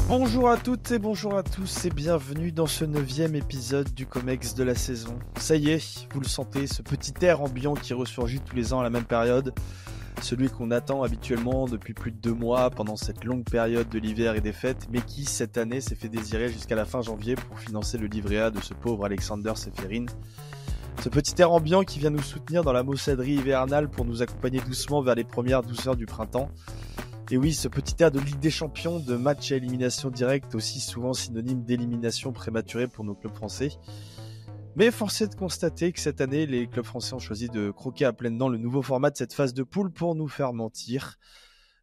Bonjour à toutes et bonjour à tous et bienvenue dans ce 9e épisode du Comex de la saison. Ça y est, vous le sentez, ce petit air ambiant qui ressurgit tous les ans à la même période, celui qu'on attend habituellement depuis plus de 2 mois pendant cette longue période de l'hiver et des fêtes, mais qui cette année s'est fait désirer jusqu'à la fin janvier pour financer le livret A de ce pauvre Alexander Seferin. Ce petit air ambiant qui vient nous soutenir dans la maussaderie hivernale pour nous accompagner doucement vers les premières douceurs du printemps. Et oui, ce petit air de Ligue des Champions, de match à élimination directe, aussi souvent synonyme d'élimination prématurée pour nos clubs français. Mais force est de constater que cette année, les clubs français ont choisi de croquer à pleines dents le nouveau format de cette phase de poule pour nous faire mentir.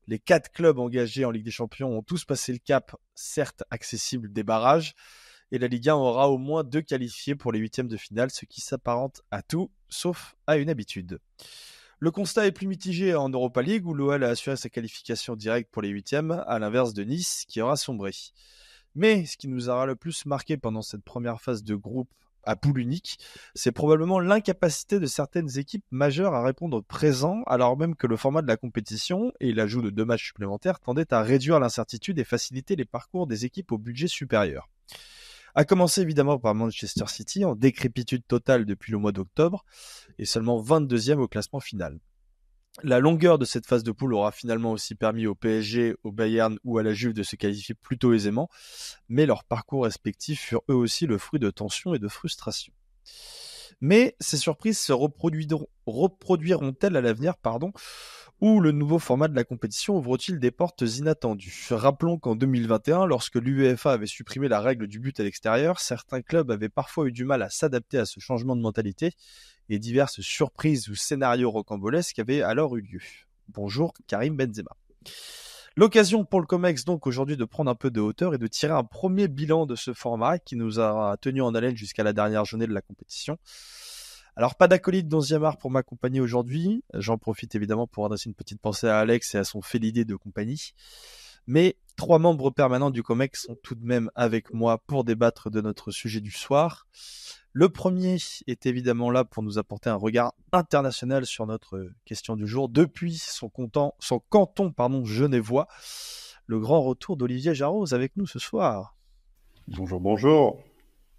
Les 4 clubs engagés en Ligue des Champions ont tous passé le cap, certes accessible, des barrages. Et la Ligue 1 aura au moins 2 qualifiés pour les 8e de finale, ce qui s'apparente à tout, sauf à une habitude. Le constat est plus mitigé en Europa League où l'OL a assuré sa qualification directe pour les 8e, à l'inverse de Nice qui aura sombré. Mais ce qui nous aura le plus marqué pendant cette première phase de groupe à poule unique, c'est probablement l'incapacité de certaines équipes majeures à répondre présent, alors même que le format de la compétition et l'ajout de 2 matchs supplémentaires tendaient à réduire l'incertitude et faciliter les parcours des équipes au budget supérieur. A commencer évidemment par Manchester City en décrépitude totale depuis le mois d'octobre et seulement 22e au classement final. La longueur de cette phase de poule aura finalement aussi permis au PSG, au Bayern ou à la Juve de se qualifier plutôt aisément, mais leurs parcours respectifs furent eux aussi le fruit de tensions et de frustrations. Mais ces surprises se reproduiront-elles à l'avenir, ou le nouveau format de la compétition ouvre-t-il des portes inattendues ? Rappelons qu'en 2021, lorsque l'UEFA avait supprimé la règle du but à l'extérieur, certains clubs avaient parfois eu du mal à s'adapter à ce changement de mentalité et diverses surprises ou scénarios rocambolesques avaient alors eu lieu. Bonjour Karim Benzema. L'occasion pour le Comex donc aujourd'hui de prendre un peu de hauteur et de tirer un premier bilan de ce format qui nous a tenu en haleine jusqu'à la dernière journée de la compétition. Alors, pas d'acolyte d'11e art pour m'accompagner aujourd'hui. J'en profite évidemment pour adresser une petite pensée à Alex et à son félidé de compagnie. Mais 3 membres permanents du Comex sont tout de même avec moi pour débattre de notre sujet du soir. Le premier est évidemment là pour nous apporter un regard international sur notre question du jour depuis son canton genevois. Le grand retour d'Olivier Jarros avec nous ce soir. Bonjour, bonjour.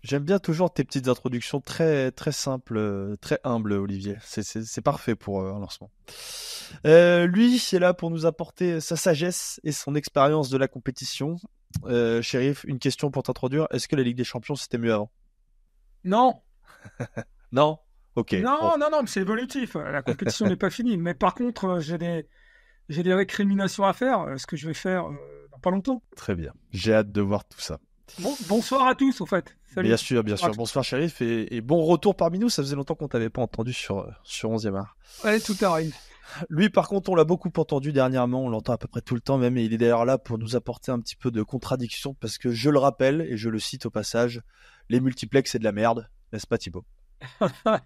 J'aime bien toujours tes petites introductions très très simples, très humbles, Olivier. C'est parfait pour un lancement. Lui est là pour nous apporter sa sagesse et son expérience de la compétition. Chérif, une question pour t'introduire. Est-ce que la Ligue des Champions c'était mieux avant ? Non. Non ? Ok. Non, mais c'est évolutif. La compétition n'est pas finie. Mais par contre, j'ai des récriminations à faire, ce que je vais faire dans pas longtemps. Très bien. J'ai hâte de voir tout ça. Bonsoir à tous, au fait. Salut. Bien sûr. Bonsoir, Chérif. Et bon retour parmi nous. Ça faisait longtemps qu'on t'avait pas entendu sur 11e art. Ouais, tout arrive. Lui, par contre, on l'a beaucoup entendu dernièrement. On l'entend à peu près tout le temps même. Et il est d'ailleurs là pour nous apporter un petit peu de contradiction. Parce que je le rappelle, et je le cite au passage, les multiplex, c'est de la merde. N'est-ce pas, Thibaut ? Ça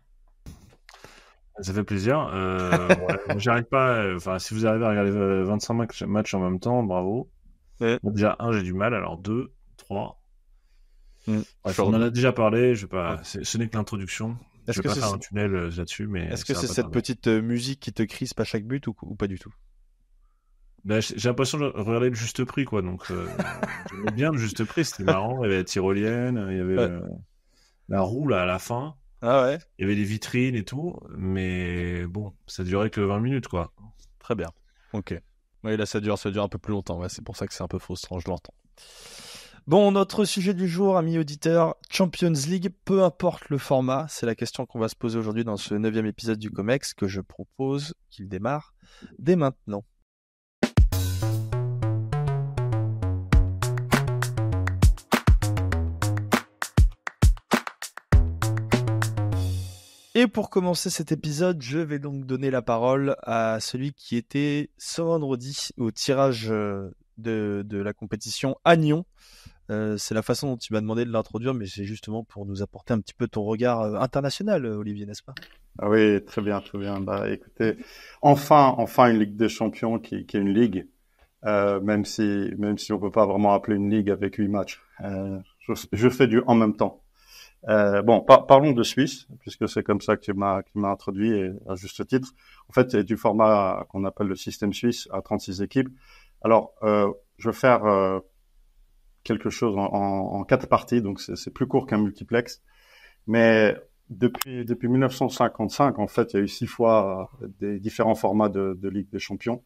fait plaisir. Ouais, j'arrive pas. Enfin, si vous arrivez à regarder 25 matchs en même temps, bravo. Ouais. Déjà, 1, j'ai du mal. Alors 2, 3. Bref, on en a déjà parlé. Je vais pas. Ce n'est que l'introduction. Je vais pas faire un tunnel là-dessus, mais. Est-ce que c'est cette petite musique qui te crispe à chaque but ou pas du tout ? Bah, j'ai l'impression de regarder le juste prix, quoi. Donc, j'aimais bien le juste prix. C'était marrant. Il y avait la tyrolienne, il y avait la roue là à la fin. Ah ouais. Il y avait des vitrines et tout, mais bon, ça durait que 20 minutes, quoi. Très bien. Ok. Oui, là, ça dure un peu plus longtemps. Ouais, c'est pour ça que c'est un peu frustrant, je l'entends. Bon, notre sujet du jour, amis auditeurs, Champions League, peu importe le format, c'est la question qu'on va se poser aujourd'hui dans ce 9e épisode du Comex que je propose qu'il démarre dès maintenant. Et pour commencer cet épisode, je vais donc donner la parole à celui qui était ce vendredi au tirage de la compétition à Nyon. C'est la façon dont tu m'as demandé de l'introduire, mais c'est justement pour nous apporter un petit peu ton regard international, Olivier, n'est-ce pas ? Ah oui, très bien. Bah, écoutez, enfin une Ligue des Champions qui est une ligue, même si on peut pas vraiment appeler une ligue avec 8 matchs. Je fais du en même temps. Parlons de Suisse, puisque c'est comme ça que tu m'as introduit, et à juste titre. En fait, c'est du format qu'on appelle le système suisse à 36 équipes. Alors, je vais faire quelque chose en 4 parties, donc c'est plus court qu'un multiplex. Mais depuis 1955, en fait, il y a eu 6 fois des différents formats de Ligue des Champions.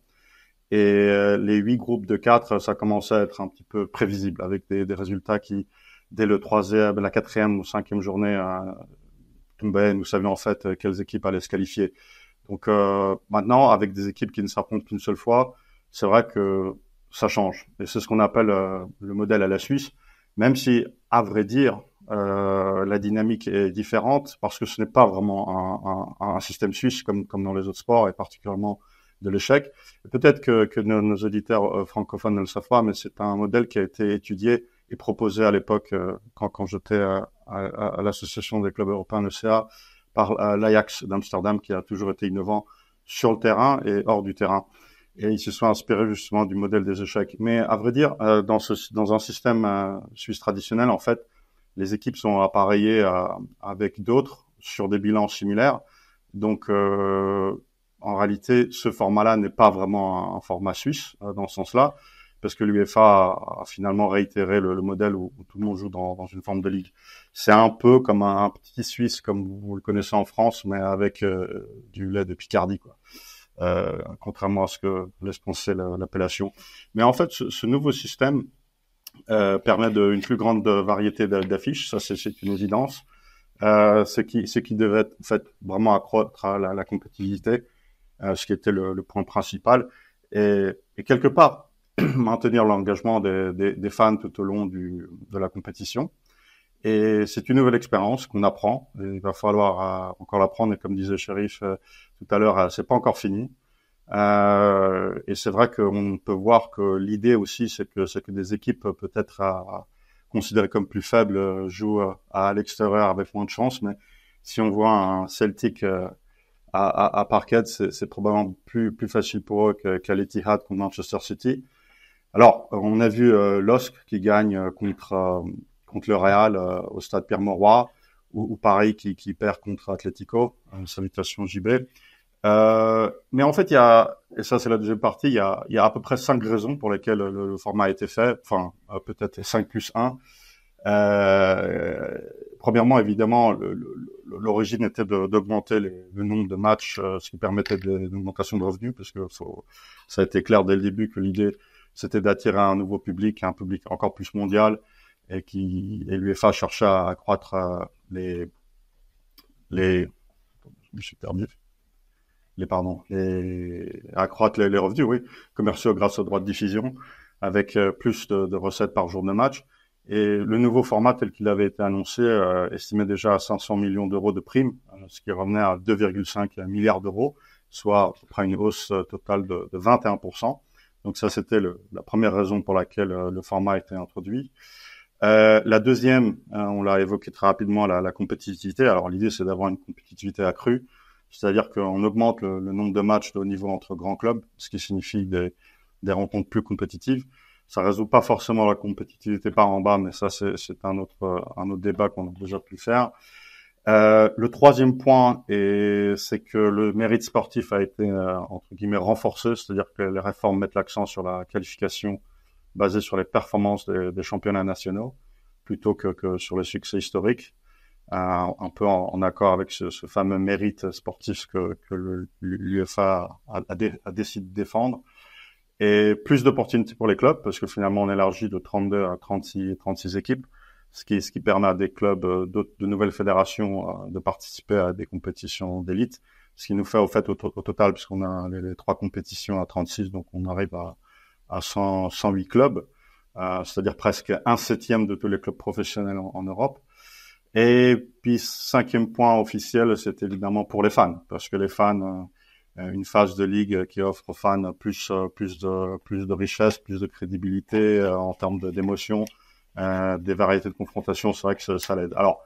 Et les 8 groupes de 4, ça commençait à être un petit peu prévisible, avec des résultats qui, dès la 4e ou 5e journée, nous savions en fait quelles équipes allaient se qualifier. Donc maintenant, avec des équipes qui ne s'affrontent qu'une seule fois, c'est vrai que ça change. Et c'est ce qu'on appelle le modèle à la Suisse, même si, à vrai dire, la dynamique est différente, parce que ce n'est pas vraiment un système suisse comme dans les autres sports, et particulièrement de l'échec. Et peut-être que nos auditeurs francophones ne le savent pas, mais c'est un modèle qui a été étudié et proposé à l'époque, quand j'étais à l'association des clubs européens, le CA, par l'Ajax d'Amsterdam, qui a toujours été innovant sur le terrain et hors du terrain. Et ils se sont inspirés justement du modèle des échecs. Mais à vrai dire, dans un système suisse traditionnel, en fait, les équipes sont appareillées avec d'autres sur des bilans similaires. Donc, en réalité, ce format-là n'est pas vraiment un format suisse dans ce sens-là, parce que l'UEFA a finalement réitéré le modèle où tout le monde joue dans une forme de ligue. C'est un peu comme un petit Suisse, comme vous le connaissez en France, mais avec du lait de Picardie, quoi. Contrairement à ce que laisse penser l'appellation. Mais en fait, ce nouveau système permet une plus grande variété d'affiches, ça c'est une évidence. Ce qui devait en fait vraiment accroître la compétitivité, ce qui était le point principal, et quelque part maintenir l'engagement des fans tout au long de la compétition. Et c'est une nouvelle expérience qu'on apprend. Et il va falloir encore l'apprendre. Et comme disait Sheriff tout à l'heure, c'est pas encore fini. Et c'est vrai qu'on peut voir que l'idée aussi, c'est que des équipes peut-être considérées comme plus faibles jouent à l'extérieur avec moins de chance. Mais si on voit un Celtic à Parkhead, c'est probablement plus facile pour eux qu'à l'Etihad contre Manchester City. Alors, on a vu LOSC qui gagne contre le Real au stade Pierre-Mauroy, ou Paris qui perd contre Atlético. Salutations JB. Mais en fait, et ça c'est la deuxième partie, il y a à peu près 5 raisons pour lesquelles le format a été fait, enfin peut-être 5 plus 1. Premièrement, évidemment, l'origine était d'augmenter le nombre de matchs, ce qui permettait une augmentation de revenus, parce que ça a été clair dès le début que l'idée c'était d'attirer un nouveau public, un public encore plus mondial, et l'UEFA cherchait à accroître je me suis perdu. Accroître les revenus, oui, commerciaux grâce aux droits de diffusion, avec plus de recettes par jour de match. Et le nouveau format tel qu'il avait été annoncé estimait déjà à 500 millions d'euros de primes, ce qui revenait à 2,5 milliards d'euros, soit à peu près une hausse totale de 21%. Donc ça, c'était la première raison pour laquelle le format a été introduit. La deuxième, on l'a évoqué très rapidement, la compétitivité. Alors l'idée, c'est d'avoir une compétitivité accrue, c'est-à-dire qu'on augmente le nombre de matchs de haut niveau entre grands clubs, ce qui signifie des rencontres plus compétitives. Ça résout pas forcément la compétitivité par en bas, mais ça, c'est un autre débat qu'on a déjà pu faire. Le troisième point, c'est que le mérite sportif a été entre guillemets renforcé, c'est-à-dire que les réformes mettent l'accent sur la qualification basée sur les performances des championnats nationaux plutôt que sur le succès historique, un peu en accord avec ce fameux mérite sportif que l'UEFA a décidé de défendre. Et plus d'opportunités pour les clubs, parce que finalement on élargit de 32 à 36 équipes, ce qui permet à des clubs de nouvelles fédérations de participer à des compétitions d'élite, ce qui nous fait au fait au total, puisqu'on a les 3 compétitions à 36, donc on arrive à 108 clubs, c'est-à-dire presque 1/7 de tous les clubs professionnels en Europe. Et puis 5e point officiel, c'est évidemment pour les fans, parce que les fans, une phase de ligue qui offre aux fans plus de richesse, plus de crédibilité en termes d'émotion, des variétés de confrontation, c'est vrai que ça l'aide. Alors,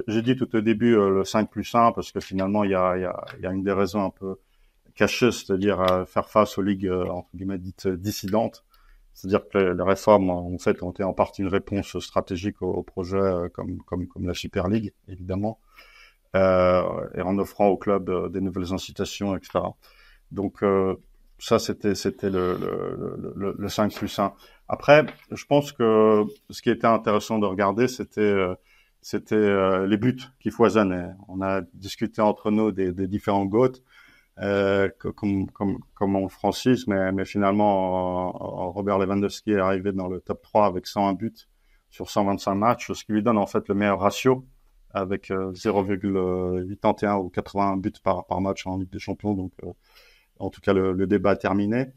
j'ai dit tout au début le 5 plus 1 parce que finalement il y a une des raisons un peu cachées, c'est-à-dire faire face aux ligues entre guillemets dites dissidentes. C'est-à-dire que les réformes en fait ont été en partie une réponse stratégique au projet comme la Super League évidemment, et en offrant aux clubs des nouvelles incitations, etc. Donc ça c'était le 5 plus 1. Après, je pense que ce qui était intéressant de regarder, c'était les buts qui foisonnaient. On a discuté entre nous des différents GOAT, comme on le francise, mais finalement, Robert Lewandowski est arrivé dans le top 3 avec 101 buts sur 125 matchs, ce qui lui donne en fait le meilleur ratio avec 0,81 ou 81 buts par match en Ligue des Champions. Donc, en tout cas, le débat est terminé.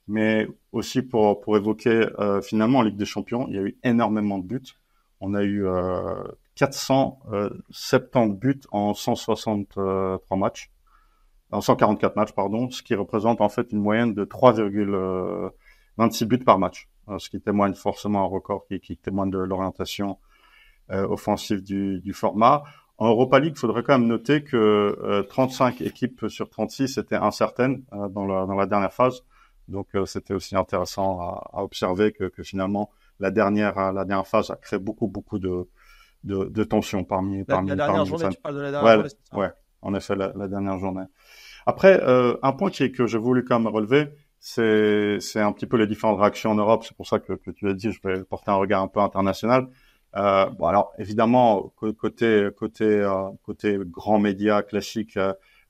Mais aussi pour évoquer, finalement, en Ligue des Champions, il y a eu énormément de buts. On a eu 470 buts en 163 matchs, en 144 matchs, pardon, ce qui représente en fait une moyenne de 3,26 buts par match, ce qui témoigne forcément un record qui témoigne de l'orientation offensive du format. En Europa League, il faudrait quand même noter que 35 équipes sur 36 étaient incertaines dans la dernière phase. Donc, c'était aussi intéressant à observer que finalement, la dernière phase a créé beaucoup de tensions parmi la dernière journée, tu parles de la dernière journée, c'est ça? Ouais, en effet, la dernière journée. Après, un point que j'ai voulu quand même relever, c'est un petit peu les différentes réactions en Europe. C'est pour ça que tu as dit, je vais porter un regard un peu international. Bon, alors évidemment, côté grands médias classiques,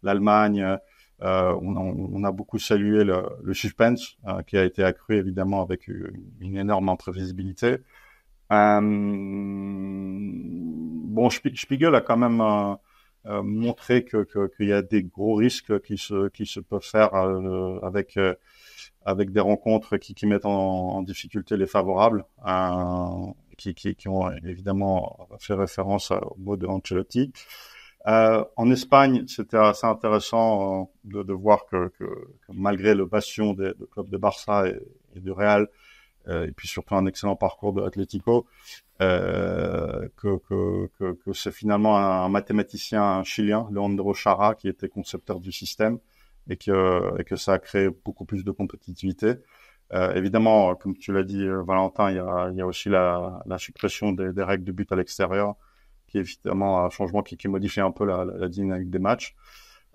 l'Allemagne, on a beaucoup salué le suspense qui a été accru évidemment avec une énorme imprévisibilité. Bon, Spiegel a quand même montré qu'il y a des gros risques qui se peuvent faire avec des rencontres qui mettent en difficulté les favorables, qui ont évidemment fait référence au mot de Ancelotti. En Espagne, c'était assez intéressant de voir que malgré le bastion des clubs de Barça et du Real, et puis surtout un excellent parcours de Atlético, que c'est finalement un mathématicien chilien, Leandro Chara, qui était concepteur du système et que ça a créé beaucoup plus de compétitivité. Évidemment, comme tu l'as dit, Valentin, il y a aussi la suppression des règles de but à l'extérieur, qui est évidemment un changement qui modifie un peu la dynamique des matchs.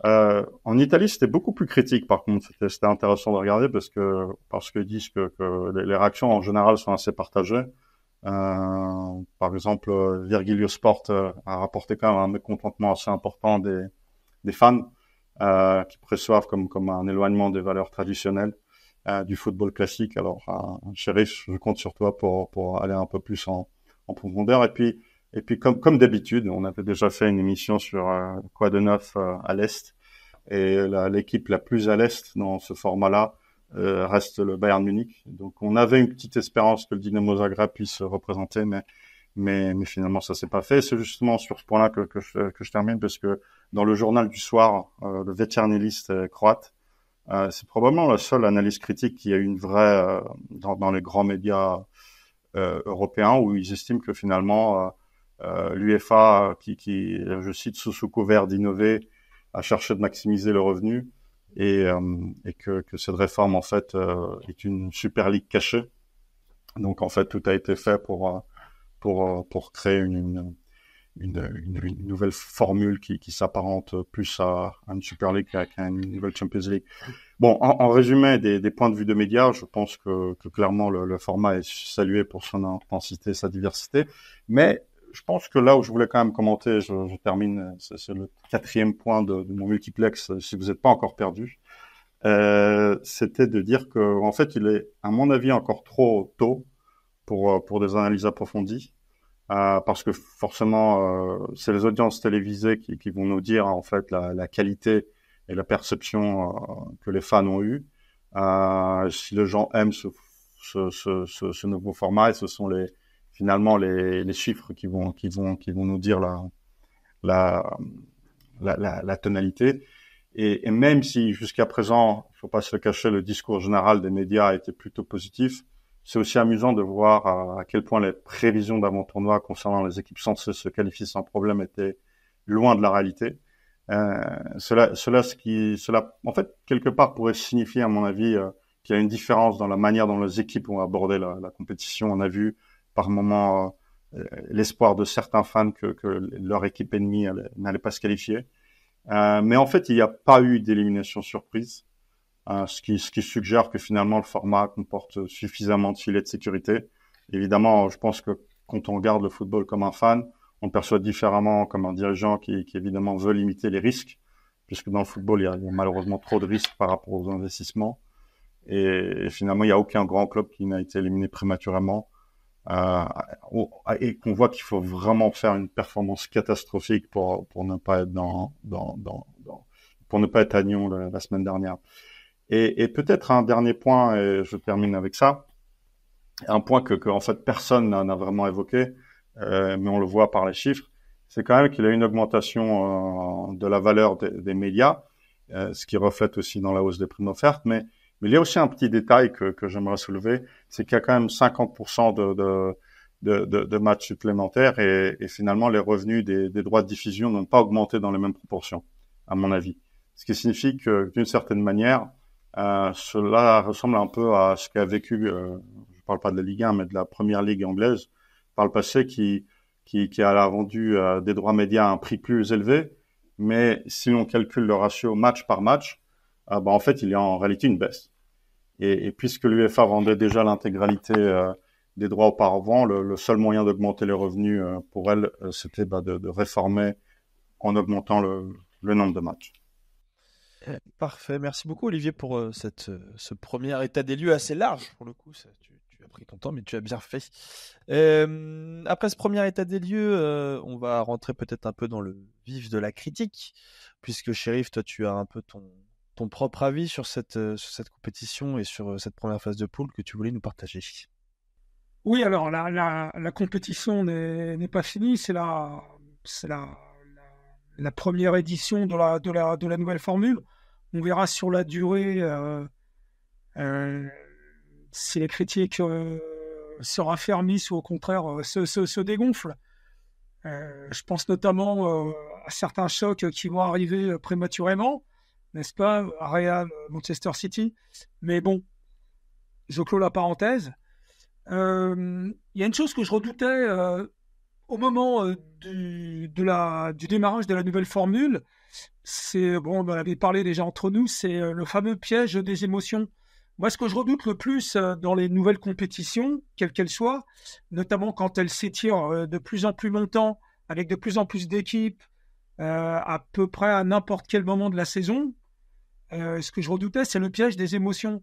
En Italie, c'était beaucoup plus critique, par contre. C'était intéressant de regarder parce que ils disent que les réactions en général sont assez partagées. Par exemple, Virgilio Sport a rapporté quand même un mécontentement assez important des fans qui perçoivent comme un éloignement des valeurs traditionnelles du football classique. Alors, Chérif, je compte sur toi pour aller un peu plus en profondeur. Et puis comme d'habitude, on avait déjà fait une émission sur quoi de neuf à l'Est. Et l'équipe la plus à l'Est dans ce format-là reste le Bayern Munich. Donc on avait une petite espérance que le Dynamo Zagreb puisse se représenter, mais finalement ça s'est pas fait. C'est justement sur ce point-là que je termine, parce que dans le journal du soir, le Večernji croate, c'est probablement la seule analyse critique qui a eu une vraie dans les grands médias européens, où ils estiment que finalement l'UEFA, qui je cite, sous couvert d'innover, a cherché de maximiser le revenu, et que cette réforme en fait est une Super League cachée. Donc en fait tout a été fait pour créer une nouvelle formule qui s'apparente plus à une Super League qu'à une nouvelle Champions League. Bon, en résumé des points de vue de médias, je pense que clairement le format est salué pour son intensité, sa diversité, mais je pense que là où je voulais quand même commenter, je termine, c'est le 4e point de mon multiplex, si vous n'êtes pas encore perdu, c'était de dire que en fait il est à mon avis encore trop tôt pour des analyses approfondies, parce que forcément c'est les audiences télévisées qui vont nous dire en fait la qualité et la perception que les fans ont eue, si les gens aiment ce nouveau format, et ce sont finalement les chiffres qui vont nous dire la tonalité. Et même si jusqu'à présent, il faut pas se le cacher, le discours général des médias a été plutôt positif, c'est aussi amusant de voir à quel point les prévisions d'avant-tournoi concernant les équipes censées se qualifier sans problème étaient loin de la réalité. Cela, en fait, quelque part pourrait signifier, à mon avis, qu'il y a une différence dans la manière dont les équipes ont abordé la compétition. On a vu par moments l'espoir de certains fans que leur équipe ennemie n'allait pas se qualifier. Mais en fait, il n'y a pas eu d'élimination surprise. ce qui suggère que finalement le format comporte suffisamment de filets de sécurité. Évidemment, je pense que quand on regarde le football comme un fan, on perçoit différemment comme un dirigeant qui évidemment veut limiter les risques, puisque dans le football, il y a malheureusement trop de risques par rapport aux investissements. Et finalement, il n'y a aucun grand club qui n'a été éliminé prématurément. Et qu'on voit qu'il faut vraiment faire une performance catastrophique pour ne pas être pour ne pas être à Nyon la semaine dernière. Et peut-être un dernier point, et je termine avec ça. Un point que en fait personne n'a vraiment évoqué, mais on le voit par les chiffres, c'est quand même qu'il y a une augmentation de la valeur des médias, ce qui reflète aussi dans la hausse des primes offertes. Mais il y a aussi un petit détail que j'aimerais soulever, c'est qu'il y a quand même 50% de matchs supplémentaires et finalement les revenus des droits de diffusion n'ont pas augmenté dans les mêmes proportions, à mon avis. Ce qui signifie que d'une certaine manière, cela ressemble un peu à ce qu'a vécu, je parle pas de la Ligue 1, mais de la première ligue anglaise par le passé, qui a vendu des droits médias à un prix plus élevé, mais si on calcule le ratio match par match, en fait, il y a en réalité une baisse. Et puisque l'UEFA vendait déjà l'intégralité des droits auparavant, le seul moyen d'augmenter les revenus pour elle, c'était de réformer en augmentant le nombre de matchs. Parfait, merci beaucoup Olivier pour ce premier état des lieux assez large pour le coup. Tu as pris ton temps, mais tu as bien fait. Après ce premier état des lieux, on va rentrer peut-être un peu dans le vif de la critique, puisque Chérif, toi tu as un peu ton propre avis sur cette compétition et sur cette première phase de poule que tu voulais nous partager. Oui, alors la compétition n'est pas finie, c'est la première édition de la nouvelle formule. On verra sur la durée si les critiques se raffermissent ou au contraire se dégonflent. Je pense notamment à certains chocs qui vont arriver prématurément, n'est-ce pas, Real, Manchester City. Mais bon, je clôt la parenthèse. Il y a une chose que je redoutais au moment du démarrage de la nouvelle formule, c'est, bon, on en avait parlé déjà entre nous, c'est le fameux piège des émotions. Moi, ce que je redoute le plus dans les nouvelles compétitions, quelles qu'elles soient, notamment quand elles s'étirent de plus en plus longtemps, avec de plus en plus d'équipes, à peu près à n'importe quel moment de la saison, ce que je redoutais, c'est le piège des émotions.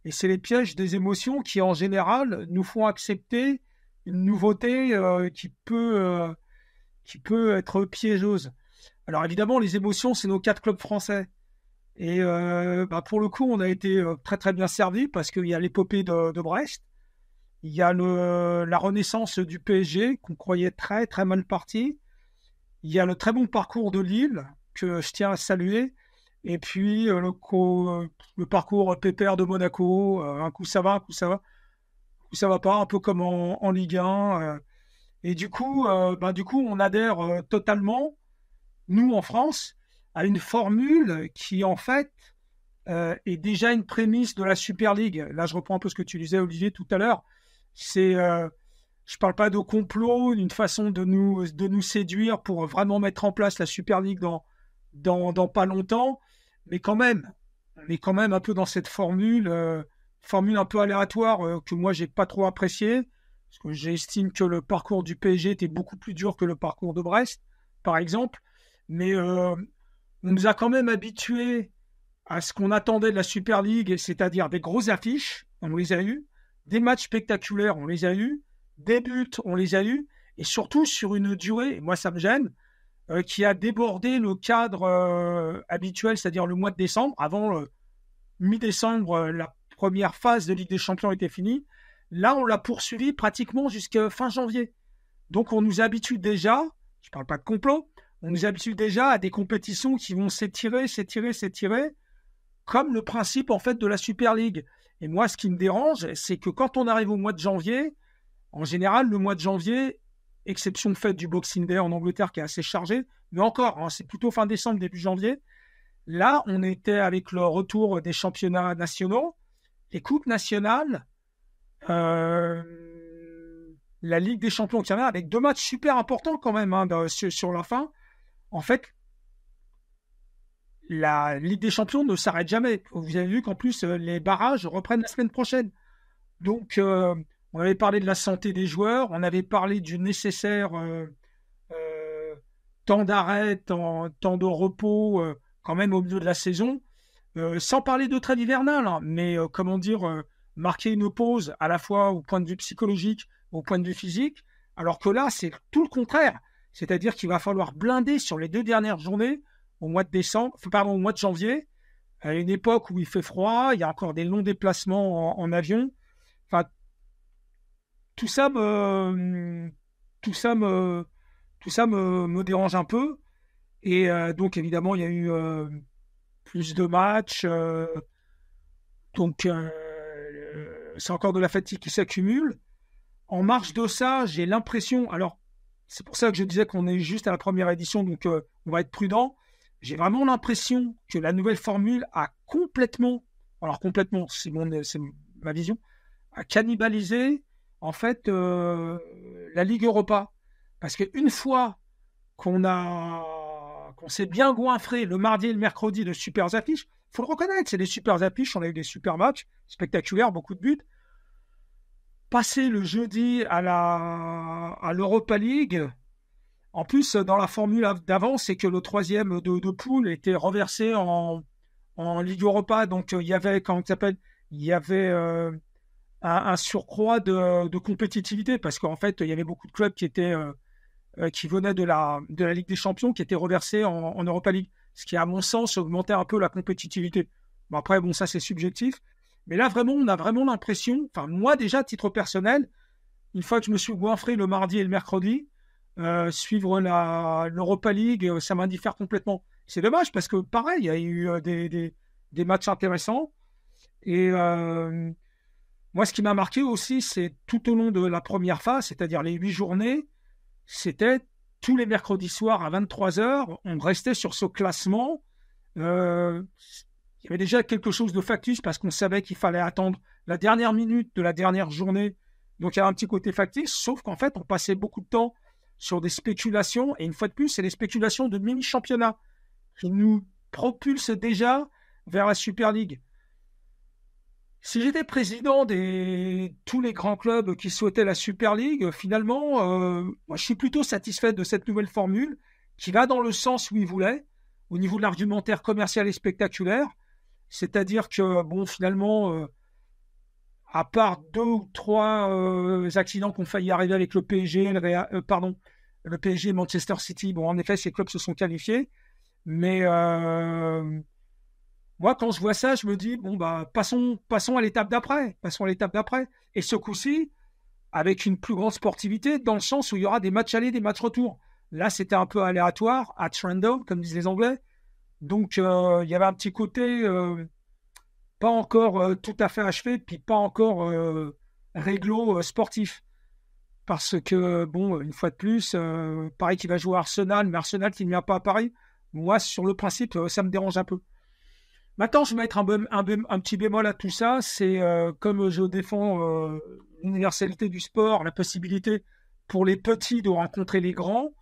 Et c'est les pièges des émotions qui, en général, nous font accepter une nouveauté qui peut être piégeuse. Alors évidemment, les émotions, c'est nos 4 clubs français. Et pour le coup, on a été très très bien servi parce qu'il y a l'épopée de Brest, il y a la renaissance du PSG qu'on croyait très très mal parti, il y a le très bon parcours de Lille que je tiens à saluer, et puis le parcours pépère de Monaco, un coup ça va, un coup ça va, un coup ça va pas, un peu comme en Ligue 1. Et du coup, on adhère totalement, nous en France, à une formule qui en fait est déjà une prémisse de la Super League. Là, je reprends un peu ce que tu disais, Olivier, tout à l'heure. Je parle pas de complot, d'une façon de nous séduire pour vraiment mettre en place la Super League dans pas longtemps, mais quand même, on est quand même un peu dans cette formule un peu aléatoire que moi j'ai pas trop appréciée, parce que j'estime que le parcours du PSG était beaucoup plus dur que le parcours de Brest, par exemple. Mais on nous a quand même habitués à ce qu'on attendait de la Super League, c'est-à-dire des grosses affiches, on les a eues, des matchs spectaculaires, on les a eus, des buts, on les a eus, et surtout sur une durée, moi ça me gêne, qui a débordé le cadre habituel, c'est-à-dire le mois de décembre. Avant mi-décembre, la première phase de Ligue des Champions était finie. Là, on l'a poursuivi pratiquement jusqu'à fin janvier. Donc on nous habitue déjà, je ne parle pas de complot, on nous habitue déjà à des compétitions qui vont s'étirer, comme le principe en fait de la Super League. Et moi, ce qui me dérange, c'est que quand on arrive au mois de janvier, en général, le mois de janvier, exception faite du Boxing Day en Angleterre qui est assez chargé, mais encore, c'est plutôt fin décembre, début janvier. Là, on était avec le retour des championnats nationaux, les coupes nationales, la Ligue des Champions qui revient avec 2 matchs super importants quand même sur la fin. En fait, la Ligue des Champions ne s'arrête jamais. Vous avez vu qu'en plus, les barrages reprennent la semaine prochaine. Donc, on avait parlé de la santé des joueurs, on avait parlé du nécessaire temps d'arrêt, temps de repos, quand même au milieu de la saison. Sans parler de trêve hivernale, hein, mais marquer une pause à la fois au point de vue psychologique, au point de vue physique, alors que là, c'est tout le contraire. C'est-à-dire qu'il va falloir blinder sur les 2 dernières journées au mois de janvier, à une époque où il fait froid, il y a encore des longs déplacements en avion. Enfin, tout ça me dérange un peu. Et donc, évidemment, il y a eu plus de matchs. Donc, c'est encore de la fatigue qui s'accumule. En marge de ça, j'ai l'impression... Alors, c'est pour ça que je disais qu'on est juste à la première édition, donc on va être prudent. J'ai vraiment l'impression que la nouvelle formule a complètement, c'est ma vision, a cannibalisé en fait la Ligue Europa. Parce qu'une fois qu'on s'est bien goinfré le mardi et le mercredi de super affiches, il faut le reconnaître, c'est des super affiches, on a eu des super matchs, spectaculaires, beaucoup de buts. Passer le jeudi à l'Europa League, en plus, dans la formule d'avant, c'est que le 3e de poule était reversé en Ligue Europa. Donc, il y avait, un surcroît de compétitivité parce qu'en fait, il y avait beaucoup de clubs qui venaient de la Ligue des Champions qui étaient reversés en Europa League. Ce qui, à mon sens, augmentait un peu la compétitivité. Bon, après, ça, c'est subjectif. Mais là, vraiment, on a vraiment l'impression, enfin, moi, déjà, à titre personnel, une fois que je me suis goinfré le mardi et le mercredi, suivre l'Europa League, ça m'indiffère complètement. C'est dommage parce que pareil, il y a eu des matchs intéressants. Et moi, ce qui m'a marqué aussi, c'est tout au long de la première phase, c'est-à-dire les 8 journées, c'était tous les mercredis soirs à 23h, on restait sur ce classement. Il y avait déjà quelque chose de factice parce qu'on savait qu'il fallait attendre la dernière minute de la dernière journée. Donc, il y a un petit côté factice, sauf qu'en fait, on passait beaucoup de temps sur des spéculations, et une fois de plus, c'est des spéculations de mini-championnat qui nous propulsent déjà vers la Super League. Si j'étais président de tous les grands clubs qui souhaitaient la Super League, finalement, moi, je suis plutôt satisfait de cette nouvelle formule qui va dans le sens où il voulait, au niveau de l'argumentaire commercial et spectaculaire. C'est-à-dire que, finalement, à part 2 ou 3 accidents qui ont failli arriver avec le PSG, le PSG et Manchester City, en effet, ces clubs se sont qualifiés. Mais moi, quand je vois ça, je me dis, passons à l'étape d'après. Et ce coup-ci, avec une plus grande sportivité, dans le sens où il y aura des matchs allés, des matchs retour. Là, c'était un peu aléatoire, at random, comme disent les Anglais. Donc, il y avait un petit côté pas encore tout à fait achevé, puis pas encore réglo sportif. Parce que, une fois de plus, Paris qui va jouer à Arsenal, mais Arsenal qui ne vient pas à Paris, moi, sur le principe, ça me dérange un peu. Maintenant, je vais mettre un petit bémol à tout ça. C'est comme je défends l'universalité du sport, la possibilité pour les petits de rencontrer les grands.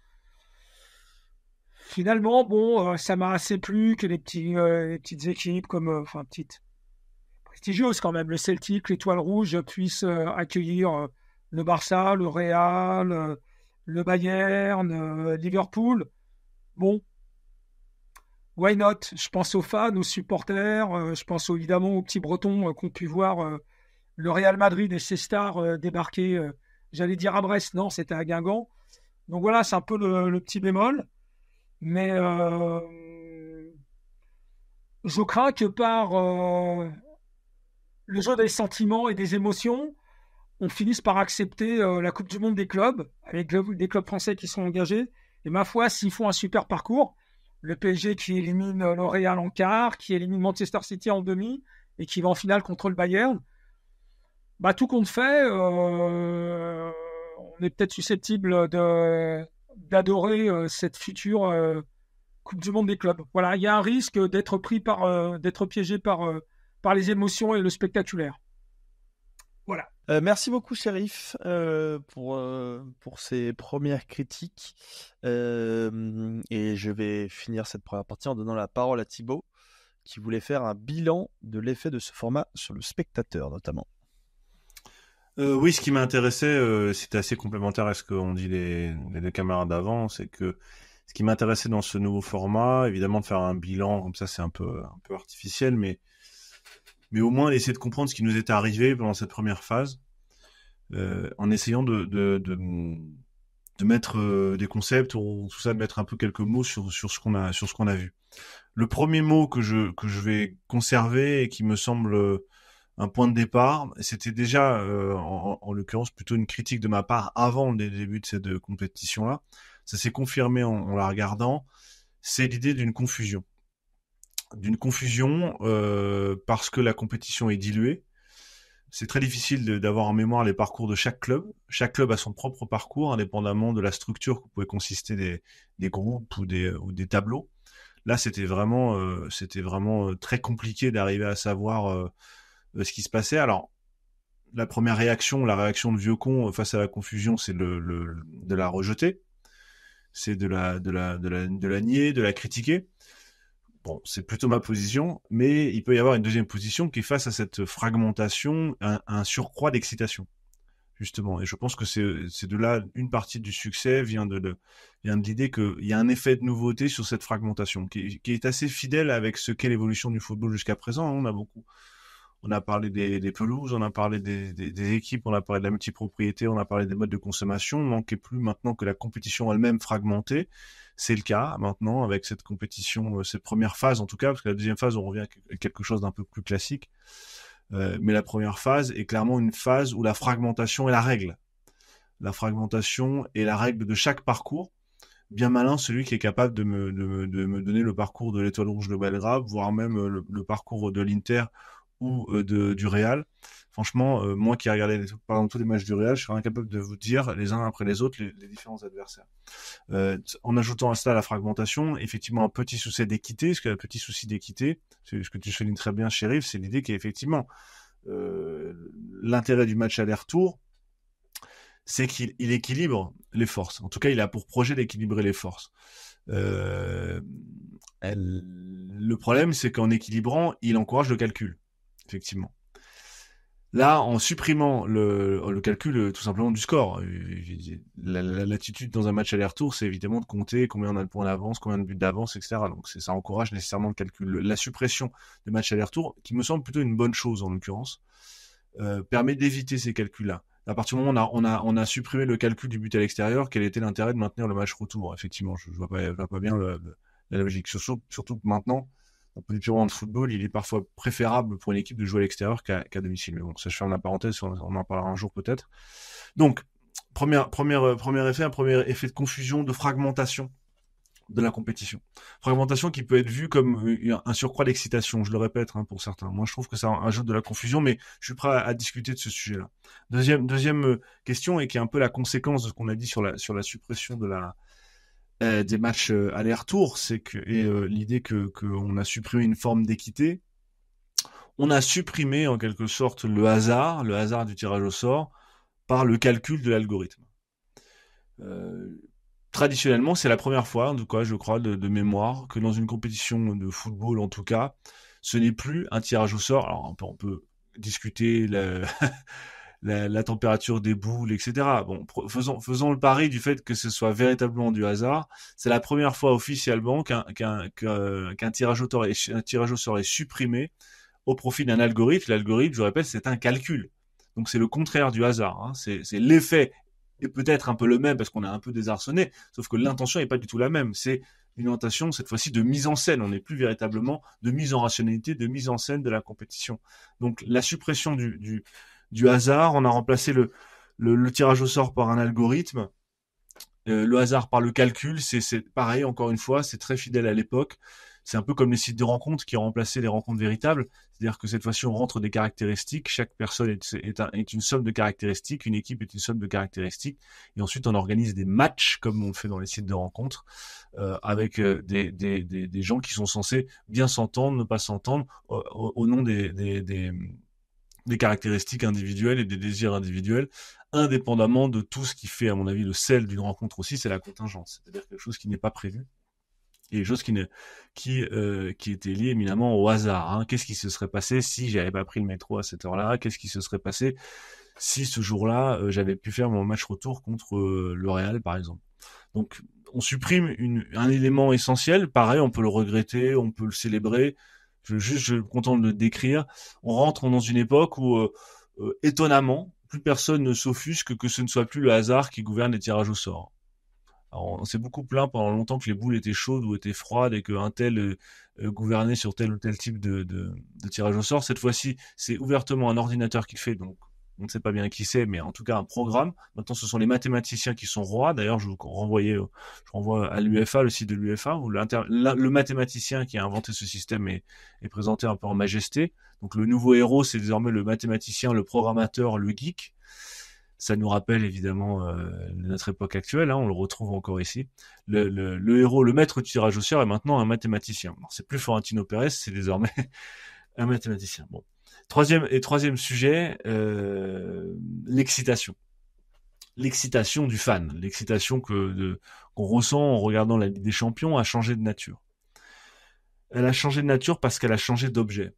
Finalement, ça m'a assez plu que les petites équipes comme, petites, prestigieuses quand même, le Celtic, l'Étoile Rouge, puissent accueillir le Barça, le Real, le Bayern, Liverpool. Why not? Je pense aux fans, aux supporters, je pense évidemment aux petits Bretons qui ont pu voir le Real Madrid et ses stars débarquer, j'allais dire à Brest, non, c'était à Guingamp. Donc voilà, c'est un peu le petit bémol. Mais je crains que par le jeu des sentiments et des émotions, on finisse par accepter la Coupe du Monde des clubs, avec des clubs français qui sont engagés. Et ma foi, s'ils font un super parcours, le PSG qui élimine le Real en quart, qui élimine Manchester City en demi, et qui va en finale contre le Bayern, tout compte fait, on est peut-être susceptible d'adorer cette future Coupe du Monde des clubs. Voilà, il y a un risque d'être piégé par les émotions et le spectaculaire. Voilà. Merci beaucoup, Shérif, pour ces premières critiques. Et je vais finir cette première partie en donnant la parole à Thibaut, qui voulait faire un bilan de l'effet de ce format sur le spectateur, notamment. Oui, ce qui m'intéressait, c'était assez complémentaire à ce qu'ont dit les deux camarades avant, c'est que ce qui m'intéressait dans ce nouveau format, évidemment de faire un bilan, comme ça c'est un peu artificiel, mais au moins d'essayer de comprendre ce qui nous était arrivé pendant cette première phase, en essayant de mettre des concepts, ou tout ça, de mettre un peu quelques mots sur ce qu'on a vu. Le premier mot que je vais conserver et qui me semble un point de départ, c'était déjà en l'occurrence plutôt une critique de ma part avant le début de cette compétition-là. Ça s'est confirmé en la regardant. C'est l'idée d'une confusion. Parce que la compétition est diluée. C'est très difficile d'avoir en mémoire les parcours de chaque club. Chaque club a son propre parcours, indépendamment de la structure que pouvaient consister des groupes ou des tableaux. Là, c'était vraiment très compliqué d'arriver à savoir ce qui se passait. Alors, la réaction de vieux con face à la confusion, c'est de la rejeter, c'est de la nier, de la critiquer. Bon, c'est plutôt ma position, mais il peut y avoir une deuxième position qui est face à cette fragmentation, un surcroît d'excitation, justement. Et je pense que c'est de là une partie du succès vient de l'idée qu'il y a un effet de nouveauté sur cette fragmentation, qui est assez fidèle avec ce qu'est l'évolution du football jusqu'à présent. On a parlé des pelouses, on a parlé des équipes, on a parlé de la multipropriété, on a parlé des modes de consommation. Il ne manquait plus maintenant que la compétition elle-même fragmentée. C'est le cas maintenant avec cette compétition, cette première phase en tout cas, parce que la deuxième phase, on revient à quelque chose d'un peu plus classique. Mais la première phase est clairement une phase où la fragmentation est la règle. La fragmentation est la règle de chaque parcours. Bien malin celui qui est capable de me donner le parcours de l'Étoile Rouge de Belgrade, voire même le parcours de l'Inter ou du Real. Franchement, moi qui ai regardé par exemple tous les matchs du Real, je serais incapable de vous dire les uns après les autres les différents adversaires. En ajoutant à cela la fragmentation, effectivement un petit souci d'équité, c'est ce que tu soulignes très bien, Chérif, c'est l'idée qu'effectivement l'intérêt du match aller-retour, c'est qu'il équilibre les forces. En tout cas, il a pour projet d'équilibrer les forces. Le problème, c'est qu'en équilibrant, il encourage le calcul, effectivement. Là, en supprimant le calcul tout simplement du score, l'attitude dans un match aller-retour, c'est évidemment de compter combien on a de points d'avance, combien de buts d'avance, etc. Donc ça encourage nécessairement le calcul. La suppression des matchs aller-retour, qui me semble plutôt une bonne chose en l'occurrence, permet d'éviter ces calculs-là. À partir du moment où on a supprimé le calcul du but à l'extérieur, quel était l'intérêt de maintenir le match retour? Effectivement, je vois pas bien la logique. Surtout que maintenant, d'un point de vue purement de football, il est parfois préférable pour une équipe de jouer à l'extérieur qu'à domicile. Mais bon, ça, je ferme la parenthèse, on en parlera un jour peut-être. Donc, premier effet de confusion, de fragmentation de la compétition. Fragmentation qui peut être vue comme un surcroît d'excitation, je le répète pour certains. Moi, je trouve que ça ajoute de la confusion, mais je suis prêt à discuter de ce sujet-là. Deuxième question, et qui est un peu la conséquence de ce qu'on a dit sur la suppression des matchs aller-retour, c'est que l'idée qu'on a supprimé une forme d'équité, on a supprimé en quelque sorte le hasard du tirage au sort par le calcul de l'algorithme. Traditionnellement, c'est la première fois, en tout cas, je crois, de mémoire, que dans une compétition de football, en tout cas, ce n'est plus un tirage au sort. Alors, on peut discuter la température des boules, etc. Bon, faisons le pari du fait que ce soit véritablement du hasard. C'est la première fois officiellement qu'un tirage au sort est supprimé au profit d'un algorithme. L'algorithme, je répète, c'est un calcul. Donc c'est le contraire du hasard. C'est l'effet est peut-être un peu le même parce qu'on est un peu désarçonné, sauf que l'intention n'est pas du tout la même. C'est une intention, cette fois-ci, de mise en scène. On n'est plus véritablement de mise en rationalité, de mise en scène de la compétition. Donc la suppression du hasard, on a remplacé le tirage au sort par un algorithme, le hasard par le calcul, c'est pareil, encore une fois, c'est très fidèle à l'époque. C'est un peu comme les sites de rencontres qui ont remplacé les rencontres véritables. C'est-à-dire que cette fois-ci, on rentre des caractéristiques. Chaque personne est une somme de caractéristiques. Une équipe est une somme de caractéristiques. Et ensuite, on organise des matchs, comme on le fait dans les sites de rencontres, avec des gens qui sont censés bien s'entendre, ne pas s'entendre, au nom des des caractéristiques individuelles et des désirs individuels, indépendamment de tout ce qui fait, à mon avis, le sel d'une rencontre aussi, c'est la contingence. C'est-à-dire quelque chose qui n'est pas prévu. Et quelque chose qui était lié éminemment au hasard. Hein. Qu'est-ce qui se serait passé si j'avais pas pris le métro à cette heure-là? Qu'est-ce qui se serait passé si ce jour-là, j'avais pu faire mon match retour contre le Real, par exemple? Donc, on supprime un élément essentiel. Pareil, on peut le regretter, on peut le célébrer. Je suis content de le décrire. On rentre dans une époque où, étonnamment, plus personne ne s'offusque que ce ne soit plus le hasard qui gouverne les tirages au sort. Alors, on s'est beaucoup plaint pendant longtemps que les boules étaient chaudes ou étaient froides et qu'un tel gouvernait sur tel ou tel type de tirage au sort. Cette fois-ci, c'est ouvertement un ordinateur qui le fait, donc on ne sait pas bien qui c'est, mais en tout cas un programme. Maintenant, ce sont les mathématiciens qui sont rois. D'ailleurs, je renvoie à l'UEFA, le site de l'UEFA, où le mathématicien qui a inventé ce système est présenté un peu en majesté. Donc le nouveau héros, c'est désormais le mathématicien, le programmateur, le geek. Ça nous rappelle évidemment notre époque actuelle, hein, on le retrouve encore ici. Le héros, le maître du tirage au sort est maintenant un mathématicien. Alors, c'est plus Florentino Pérez, c'est désormais un mathématicien. Bon. Troisième sujet, l'excitation. L'excitation du fan, l'excitation qu'on ressent en regardant la Ligue des Champions a changé de nature. Elle a changé de nature parce qu'elle a changé d'objet.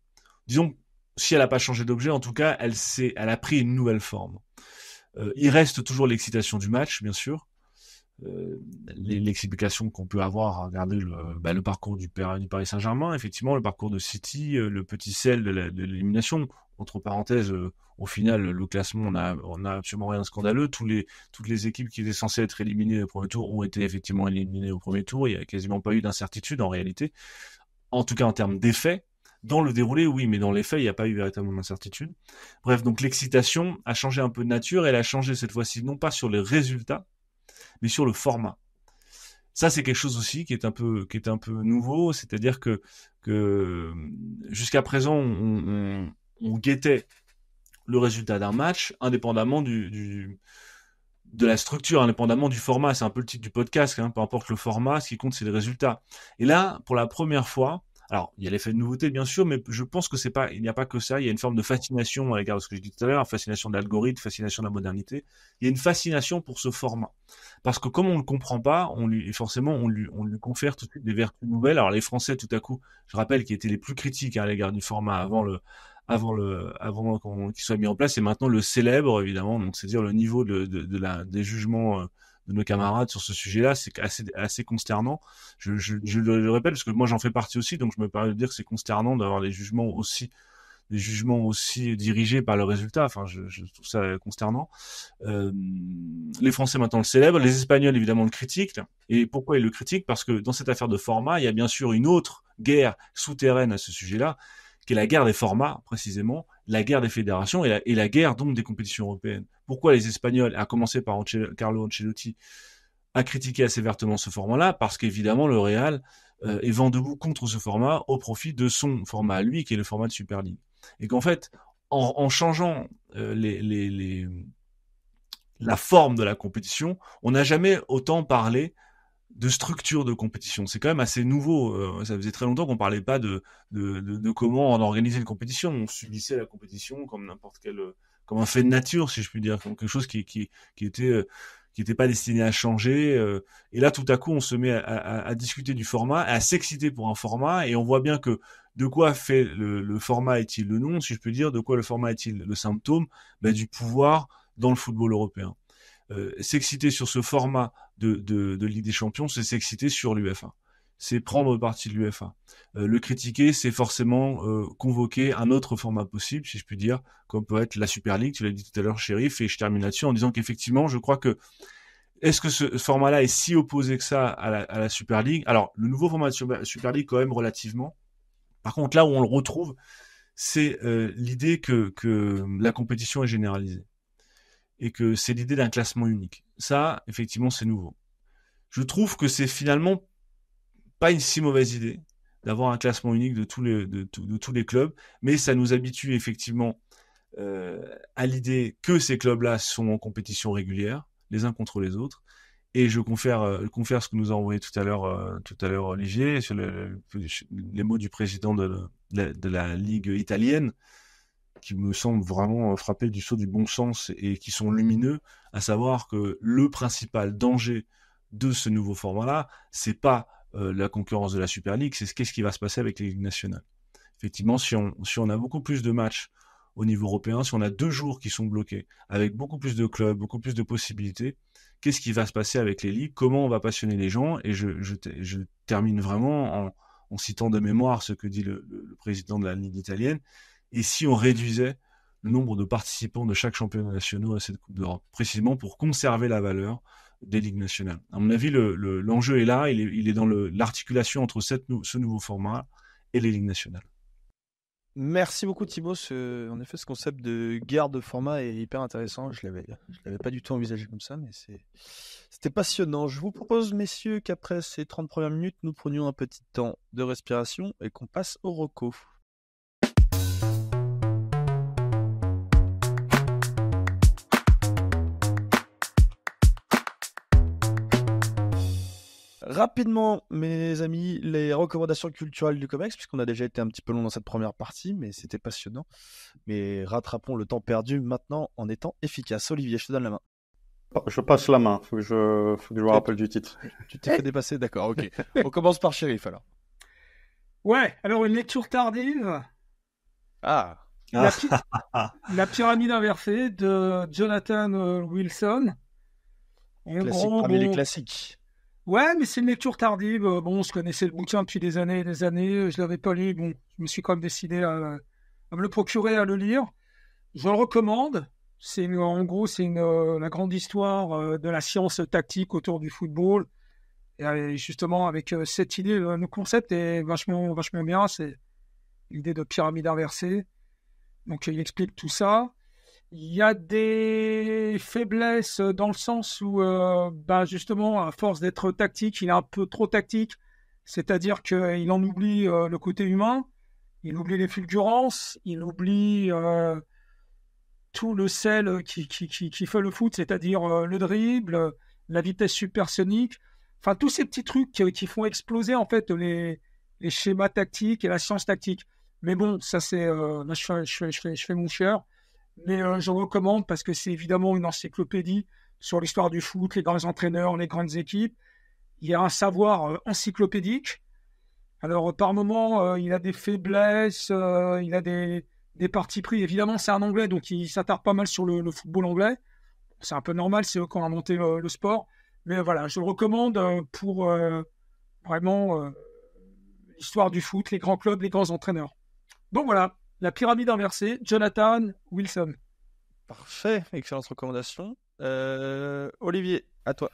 Disons, si elle n'a pas changé d'objet, en tout cas, elle a pris une nouvelle forme. Il reste toujours l'excitation du match, bien sûr. L'explication qu'on peut avoir à regarder le parcours du Paris Saint-Germain, effectivement, le parcours de City, le petit sel de l'élimination. Entre parenthèses, au final, le classement, on a absolument rien de scandaleux. Toutes les équipes qui étaient censées être éliminées au premier tour ont été effectivement éliminées au premier tour. Il n'y a quasiment pas eu d'incertitude en réalité. En tout cas, en termes d'effets. Dans le déroulé, oui, mais dans les faits, il n'y a pas eu véritablement d'incertitude. Bref, donc l'excitation a changé un peu de nature. Elle a changé cette fois-ci, non pas sur les résultats, mais sur le format. Ça, c'est quelque chose aussi qui est un peu nouveau. C'est-à-dire que jusqu'à présent, on guettait le résultat d'un match, indépendamment de la structure, indépendamment du format. C'est un peu le titre du podcast, hein, peu importe le format, ce qui compte, c'est les résultats. Et là, pour la première fois, alors, il y a l'effet de nouveauté, bien sûr, mais je pense que il n'y a pas que ça. Il y a une forme de fascination à l'égard de ce que je dis tout à l'heure, fascination de l'algorithme, fascination de la modernité. Il y a une fascination pour ce format. Parce que comme on le comprend pas, on lui confère tout de suite des vertus nouvelles. Alors, les Français, tout à coup, je rappelle qu'ils étaient les plus critiques, hein, à l'égard du format avant qu'il soit mis en place, et maintenant le célèbre, évidemment. Donc, c'est-à-dire le niveau des jugements, de nos camarades sur ce sujet-là, c'est assez consternant. Je le répète parce que moi j'en fais partie aussi, donc je me permets de dire que c'est consternant d'avoir des jugements aussi dirigés par le résultat. Enfin, je trouve ça consternant. Les Français maintenant le célèbrent, les Espagnols évidemment le critiquent. Et pourquoi ils le critiquent? Parce que dans cette affaire de format, il y a bien sûr une autre guerre souterraine à ce sujet-là, qui est la guerre des formats, précisément, la guerre des fédérations et la guerre donc des compétitions européennes. Pourquoi les Espagnols, à commencer par Carlo Ancelotti, a critiqué assez vertement ce format-là? Parce qu'évidemment, le Real est vent debout contre ce format au profit de son format à lui, qui est le format de Super League. Et qu'en fait, en changeant la forme de la compétition, on n'a jamais autant parlé de structure de compétition. C'est quand même assez nouveau. Ça faisait très longtemps qu'on parlait pas de comment on organisait une compétition. On subissait la compétition comme comme un fait de nature, si je puis dire, comme quelque chose qui était pas destiné à changer. Et là, tout à coup, on se met à discuter du format, à s'exciter pour un format, et on voit bien que de quoi fait le format est-il le nom, si je peux dire, de quoi le format est-il le symptôme? Du pouvoir dans le football européen. S'exciter sur ce format de Ligue des Champions, c'est s'exciter sur l'UEFA. C'est prendre parti de l'UEFA. Le critiquer, c'est forcément convoquer un autre format possible, si je puis dire, comme peut être la Super League, tu l'as dit tout à l'heure, Chérif, et je termine là-dessus en disant qu'effectivement, je crois que est-ce que ce format-là est si opposé que ça à la Super League? Alors, le nouveau format de Super League, quand même, relativement. Par contre, là où on le retrouve, c'est l'idée que la compétition est généralisée. Et que c'est l'idée d'un classement unique. Ça, effectivement, c'est nouveau. Je trouve que c'est finalement pas une si mauvaise idée d'avoir un classement unique de tous les clubs, mais ça nous habitue effectivement à l'idée que ces clubs-là sont en compétition régulière, les uns contre les autres. Et je confère ce que nous a envoyé tout à l'heure Olivier sur les mots du président de la Ligue italienne. qui me semblent vraiment frapper du sceau du bon sens et qui sont lumineux, à savoir que le principal danger de ce nouveau format-là, c'est pas la concurrence de la Super League, c'est qu'est-ce qui va se passer avec les ligues nationales. Effectivement, si on a beaucoup plus de matchs au niveau européen, si on a 2 jours qui sont bloqués, avec beaucoup plus de clubs, beaucoup plus de possibilités, qu'est-ce qui va se passer avec les ligues? Comment on va passionner les gens? Et je termine vraiment en citant de mémoire ce que dit le président de la Ligue italienne. Et si on réduisait le nombre de participants de chaque championnat national à cette Coupe d'Europe, précisément pour conserver la valeur des ligues nationales. À mon avis, l'enjeu est là, il est dans l'articulation entre ce nouveau format et les ligues nationales. Merci beaucoup Thibaut, en effet ce concept de guerre de format est hyper intéressant, je l'avais pas du tout envisagé comme ça, mais c'était passionnant. Je vous propose messieurs qu'après ces 30 premières minutes, nous prenions un petit temps de respiration et qu'on passe au reco. Rapidement, mes amis, les recommandations culturelles du COMEX, puisqu'on a déjà été un petit peu long dans cette première partie, mais c'était passionnant. Mais rattrapons le temps perdu maintenant en étant efficace. Olivier, je te donne la main. Je passe la main, faut que je me rappelle du titre. Tu t'es fait dépasser, d'accord, ok. On commence par Shérif alors. Ouais, alors une lecture tardive. La pyramide inversée de Jonathan Wilson. Classique parmi les classiques. Ouais, mais c'est une lecture tardive. Bon, je connaissais le bouquin depuis des années et des années. Je l'avais pas lu. Bon, je me suis quand même décidé à me le procurer, à le lire. Je le recommande. En gros, c'est la grande histoire de la science tactique autour du football. Et justement, avec cette idée, le concept est vachement bien. C'est l'idée de pyramide inversée. Donc, il explique tout ça. Il y a des faiblesses dans le sens où, justement, à force d'être tactique, il est un peu trop tactique. C'est-à-dire qu'il en oublie le côté humain, il oublie les fulgurances, il oublie tout le sel qui fait le foot, c'est-à-dire le dribble, la vitesse supersonique. Enfin, tous ces petits trucs qui font exploser, en fait, les schémas tactiques et la science tactique. Mais bon, ça, c'est... là, je fais mon cher. Mais je recommande parce que c'est évidemment une encyclopédie sur l'histoire du foot, les grands entraîneurs, les grandes équipes. Il y a un savoir encyclopédique. Alors, par moments, il a des faiblesses, il a des partis pris. Évidemment, c'est un Anglais, donc il s'attarde pas mal sur le football anglais. C'est un peu normal, c'est eux qui ont inventé le sport. Mais voilà, je le recommande pour vraiment l'histoire du foot, les grands clubs, les grands entraîneurs. Donc voilà. La pyramide inversée, Jonathan Wilson. Parfait, excellente recommandation. Olivier, à toi.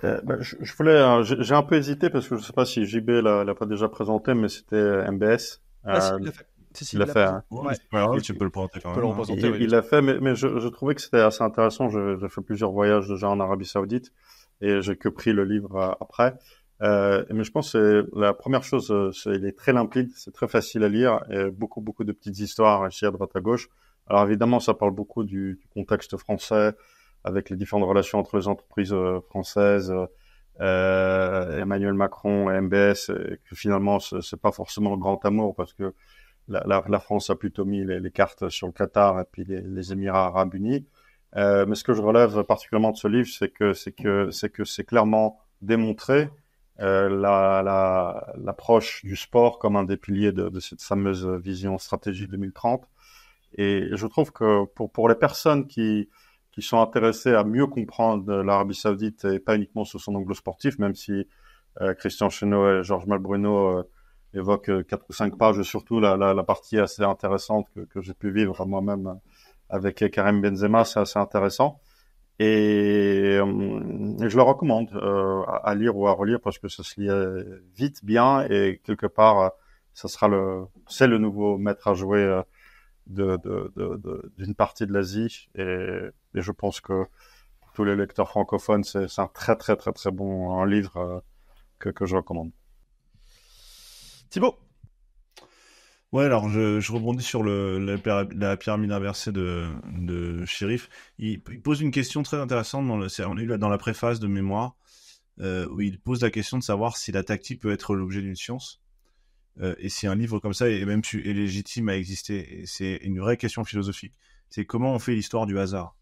Je voulais, j'ai un peu hésité parce que je sais pas si JB l'a pas déjà présenté, mais c'était MBS. Il l'a fait. Il l'a fait. Hein. Ouais. Ouais, tu peux le présenter quand même. Il l'a fait, mais je trouvais que c'était assez intéressant. J'ai fait plusieurs voyages déjà en Arabie Saoudite et j'ai que pris le livre après. Mais je pense que la première chose, il est très limpide, c'est très facile à lire, et beaucoup de petites histoires ici à droite à gauche. Alors évidemment, ça parle beaucoup du contexte français, avec les différentes relations entre les entreprises françaises, Emmanuel Macron et MBS, et que finalement, c'est pas forcément le grand amour, parce que la France a plutôt mis les cartes sur le Qatar et puis les Émirats Arabes Unis. Mais ce que je relève particulièrement de ce livre, c'est que c'est clairement démontré l'approche du sport comme un des piliers de cette fameuse vision stratégie 2030. Et je trouve que pour les personnes qui sont intéressées à mieux comprendre l'Arabie Saoudite et pas uniquement sous son angle sportif, même si Christian Chenot et Georges Malbruno évoquent 4 ou 5 pages, surtout la partie assez intéressante que j'ai pu vivre moi-même avec Karim Benzema, c'est assez intéressant. Et je le recommande à lire ou à relire parce que ça se lit vite, bien, et quelque part, c'est le nouveau maître à jouer d'une partie de l'Asie. Et je pense que pour tous les lecteurs francophones, c'est un très très très très bon livre que je recommande. Thibaut. Ouais, alors je rebondis sur la pyramide inversée de Shérif. Il pose une question très intéressante on a eu dans la préface de mémoire, où il pose la question de savoir si la tactique peut être l'objet d'une science. Et si un livre comme ça est légitime à exister, et c'est une vraie question philosophique. C'est comment on fait l'histoire du hasard,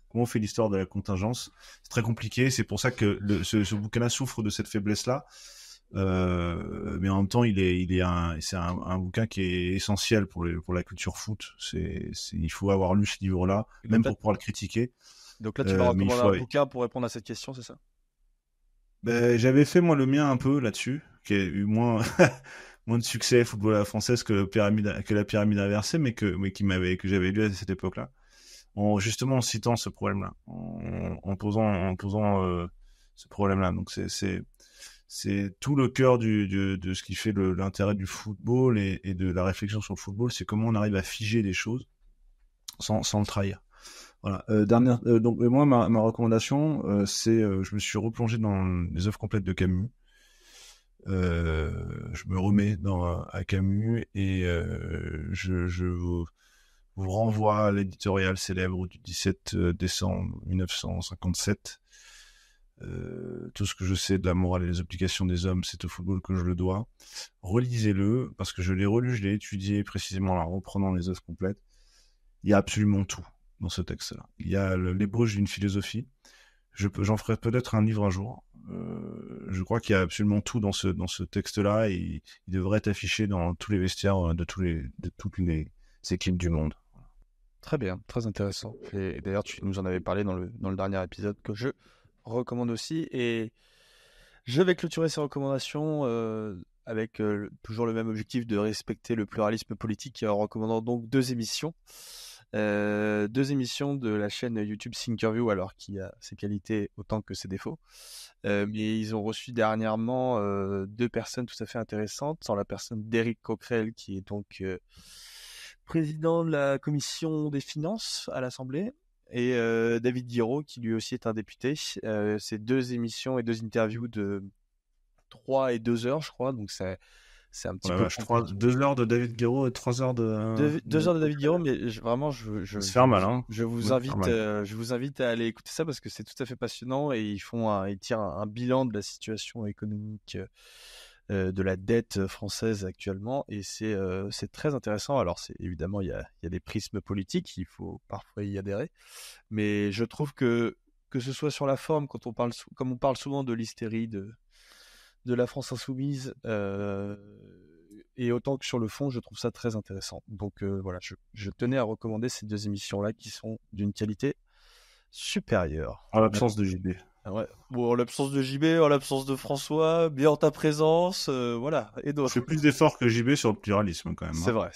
comment on fait l'histoire de la contingence. C'est très compliqué. C'est pour ça que ce bouquin-là souffre de cette faiblesse-là. Mais en même temps, c'est un bouquin qui est essentiel pour la culture foot. Il faut avoir lu ce livre-là, même pour pouvoir le critiquer. Donc là, tu vas recommander un bouquin pour répondre à cette question, c'est ça? Ben, j'avais fait moi le mien un peu là-dessus, qui a eu moins moins de succès football à la française que la pyramide inversée, mais que j'avais lu à cette époque-là. Justement en citant ce problème-là, en posant ce problème-là. Donc c'est tout le cœur de ce qui fait l'intérêt du football et de la réflexion sur le football, c'est comment on arrive à figer des choses sans le trahir. Voilà. Donc moi ma recommandation, c'est je me suis replongé dans les œuvres complètes de Camus. Je me remets à Camus et je vous renvoie à l'éditorial célèbre du 17 décembre 1957. Tout ce que je sais de la morale et des obligations des hommes, c'est au football que je le dois. Relisez-le, parce que je l'ai relu, je l'ai étudié précisément en reprenant les œuvres complètes. Il y a absolument tout dans ce texte-là. Il y a l'ébauche d'une philosophie. J'en ferai peut-être un livre un jour. Je crois qu'il y a absolument tout dans ce texte-là et il devrait être affiché dans tous les vestiaires de toutes les équipes du monde. Très bien, très intéressant. Et d'ailleurs, tu nous en avais parlé dans le dernier épisode que je recommande aussi. Et je vais clôturer ces recommandations avec toujours le même objectif de respecter le pluralisme politique en recommandant donc deux émissions de la chaîne YouTube Thinkerview, alors qui a ses qualités autant que ses défauts. Mais ils ont reçu dernièrement deux personnes tout à fait intéressantes, sans la personne d'Éric Coquerel, qui est donc président de la commission des finances à l'Assemblée, et David Guiraud, qui lui aussi est un député. C'est deux émissions et deux interviews de 3 et 2 heures, je crois, donc c'est un petit peu... 2 heures de David Guiraud et 3 heures de... 2 heures de David Guiraud, mais vraiment, je se faire mal, hein. je vous invite à aller écouter ça parce que c'est tout à fait passionnant et ils tirent un bilan de la situation économique de la dette française actuellement et c'est très intéressant. Alors évidemment il y a des prismes politiques, il faut parfois y adhérer, mais je trouve que ce soit sur la forme, comme on parle souvent de l'hystérie de la France insoumise, et autant que sur le fond, je trouve ça très intéressant. Donc voilà, je tenais à recommander ces deux émissions-là qui sont d'une qualité supérieure. En l'absence de JB. Ouais. Bon, en l'absence de JB, en l'absence de François, bien en ta présence, voilà, et d'autres. Je fais plus d'efforts que JB sur le pluralisme quand même. C'est vrai.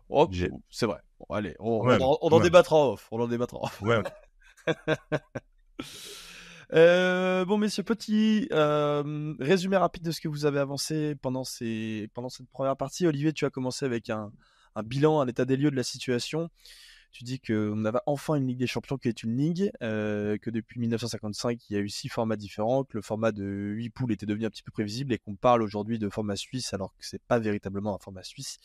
Oh, c'est vrai. Bon, allez, on en débattra en off. Ouais. Bon, messieurs, petit résumé rapide de ce que vous avez avancé pendant cette première partie. Olivier, tu as commencé avec un bilan, un état des lieux de la situation. Tu dis qu'on avait enfin une Ligue des Champions qui est une ligue, que depuis 1955, il y a eu 6 formats différents, que le format de 8 poules était devenu un petit peu prévisible et qu'on parle aujourd'hui de format suisse alors que c'est pas véritablement un format suisse,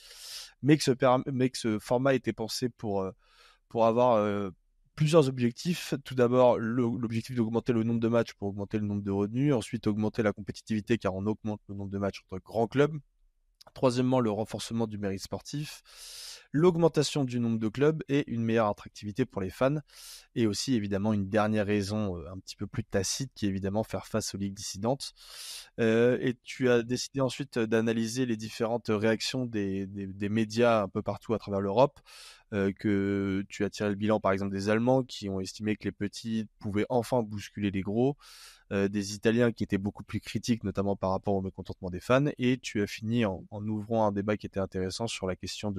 mais que ce format était pensé pour avoir plusieurs objectifs. Tout d'abord, l'objectif d'augmenter le nombre de matchs pour augmenter le nombre de revenus. Ensuite, augmenter la compétitivité car on augmente le nombre de matchs entre grands clubs. Troisièmement, le renforcement du mérite sportif, l'augmentation du nombre de clubs et une meilleure attractivité pour les fans. Et aussi, évidemment, une dernière raison un petit peu plus tacite qui est évidemment faire face aux ligues dissidentes. Et tu as décidé ensuite d'analyser les différentes réactions des médias un peu partout à travers l'Europe. Que tu as tiré le bilan par exemple des Allemands qui ont estimé que les petits pouvaient enfin bousculer les gros, des Italiens qui étaient beaucoup plus critiques notamment par rapport au mécontentement des fans, et tu as fini en ouvrant un débat qui était intéressant sur la question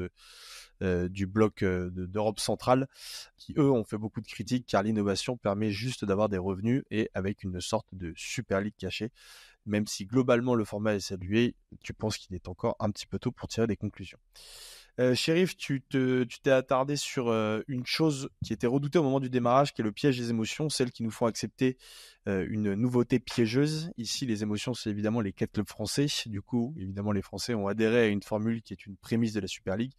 du bloc d'Europe centrale qui eux ont fait beaucoup de critiques car l'innovation permet juste d'avoir des revenus et avec une sorte de Super League cachée. Même si globalement le format est salué, tu penses qu'il est encore un petit peu tôt pour tirer des conclusions. Chérif, tu t'es attardé sur une chose qui était redoutée au moment du démarrage, qui est le piège des émotions, celles qui nous font accepter une nouveauté piégeuse. Ici, les émotions, c'est évidemment les 4 clubs français. Du coup, évidemment, les Français ont adhéré à une formule qui est une prémisse de la Super League.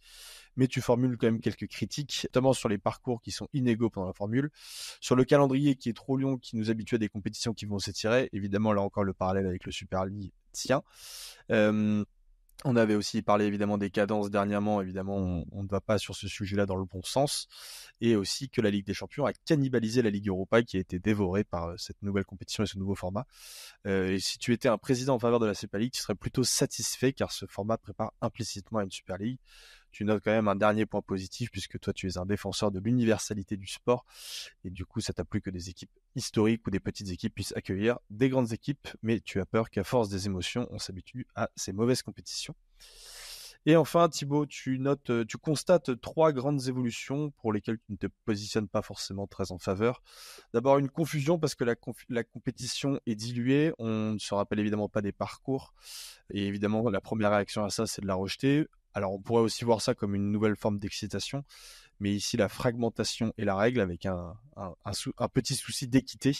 Mais tu formules quand même quelques critiques, notamment sur les parcours qui sont inégaux pendant la formule, sur le calendrier qui est trop long, qui nous habitue à des compétitions qui vont s'étirer. Évidemment, là encore, le parallèle avec le Super League tient. On avait aussi parlé évidemment des cadences dernièrement, évidemment on ne va pas sur ce sujet-là dans le bon sens, et aussi que la Ligue des Champions a cannibalisé la Ligue Europa qui a été dévorée par cette nouvelle compétition et ce nouveau format. Et si tu étais un président en faveur de la Super League, tu serais plutôt satisfait car ce format prépare implicitement à une Super League. Tu notes quand même un dernier point positif puisque toi tu es un défenseur de l'universalité du sport et du coup ça t'a plu que des équipes historiques ou des petites équipes puissent accueillir des grandes équipes, mais tu as peur qu'à force des émotions on s'habitue à ces mauvaises compétitions. Et enfin, Thibaut, tu constates 3 grandes évolutions pour lesquelles tu ne te positionnes pas forcément très en faveur. D'abord, une confusion parce que la compétition est diluée. On ne se rappelle évidemment pas des parcours. Et évidemment, la première réaction à ça, c'est de la rejeter. Alors, on pourrait aussi voir ça comme une nouvelle forme d'excitation. Mais ici, la fragmentation est la règle avec un petit souci d'équité.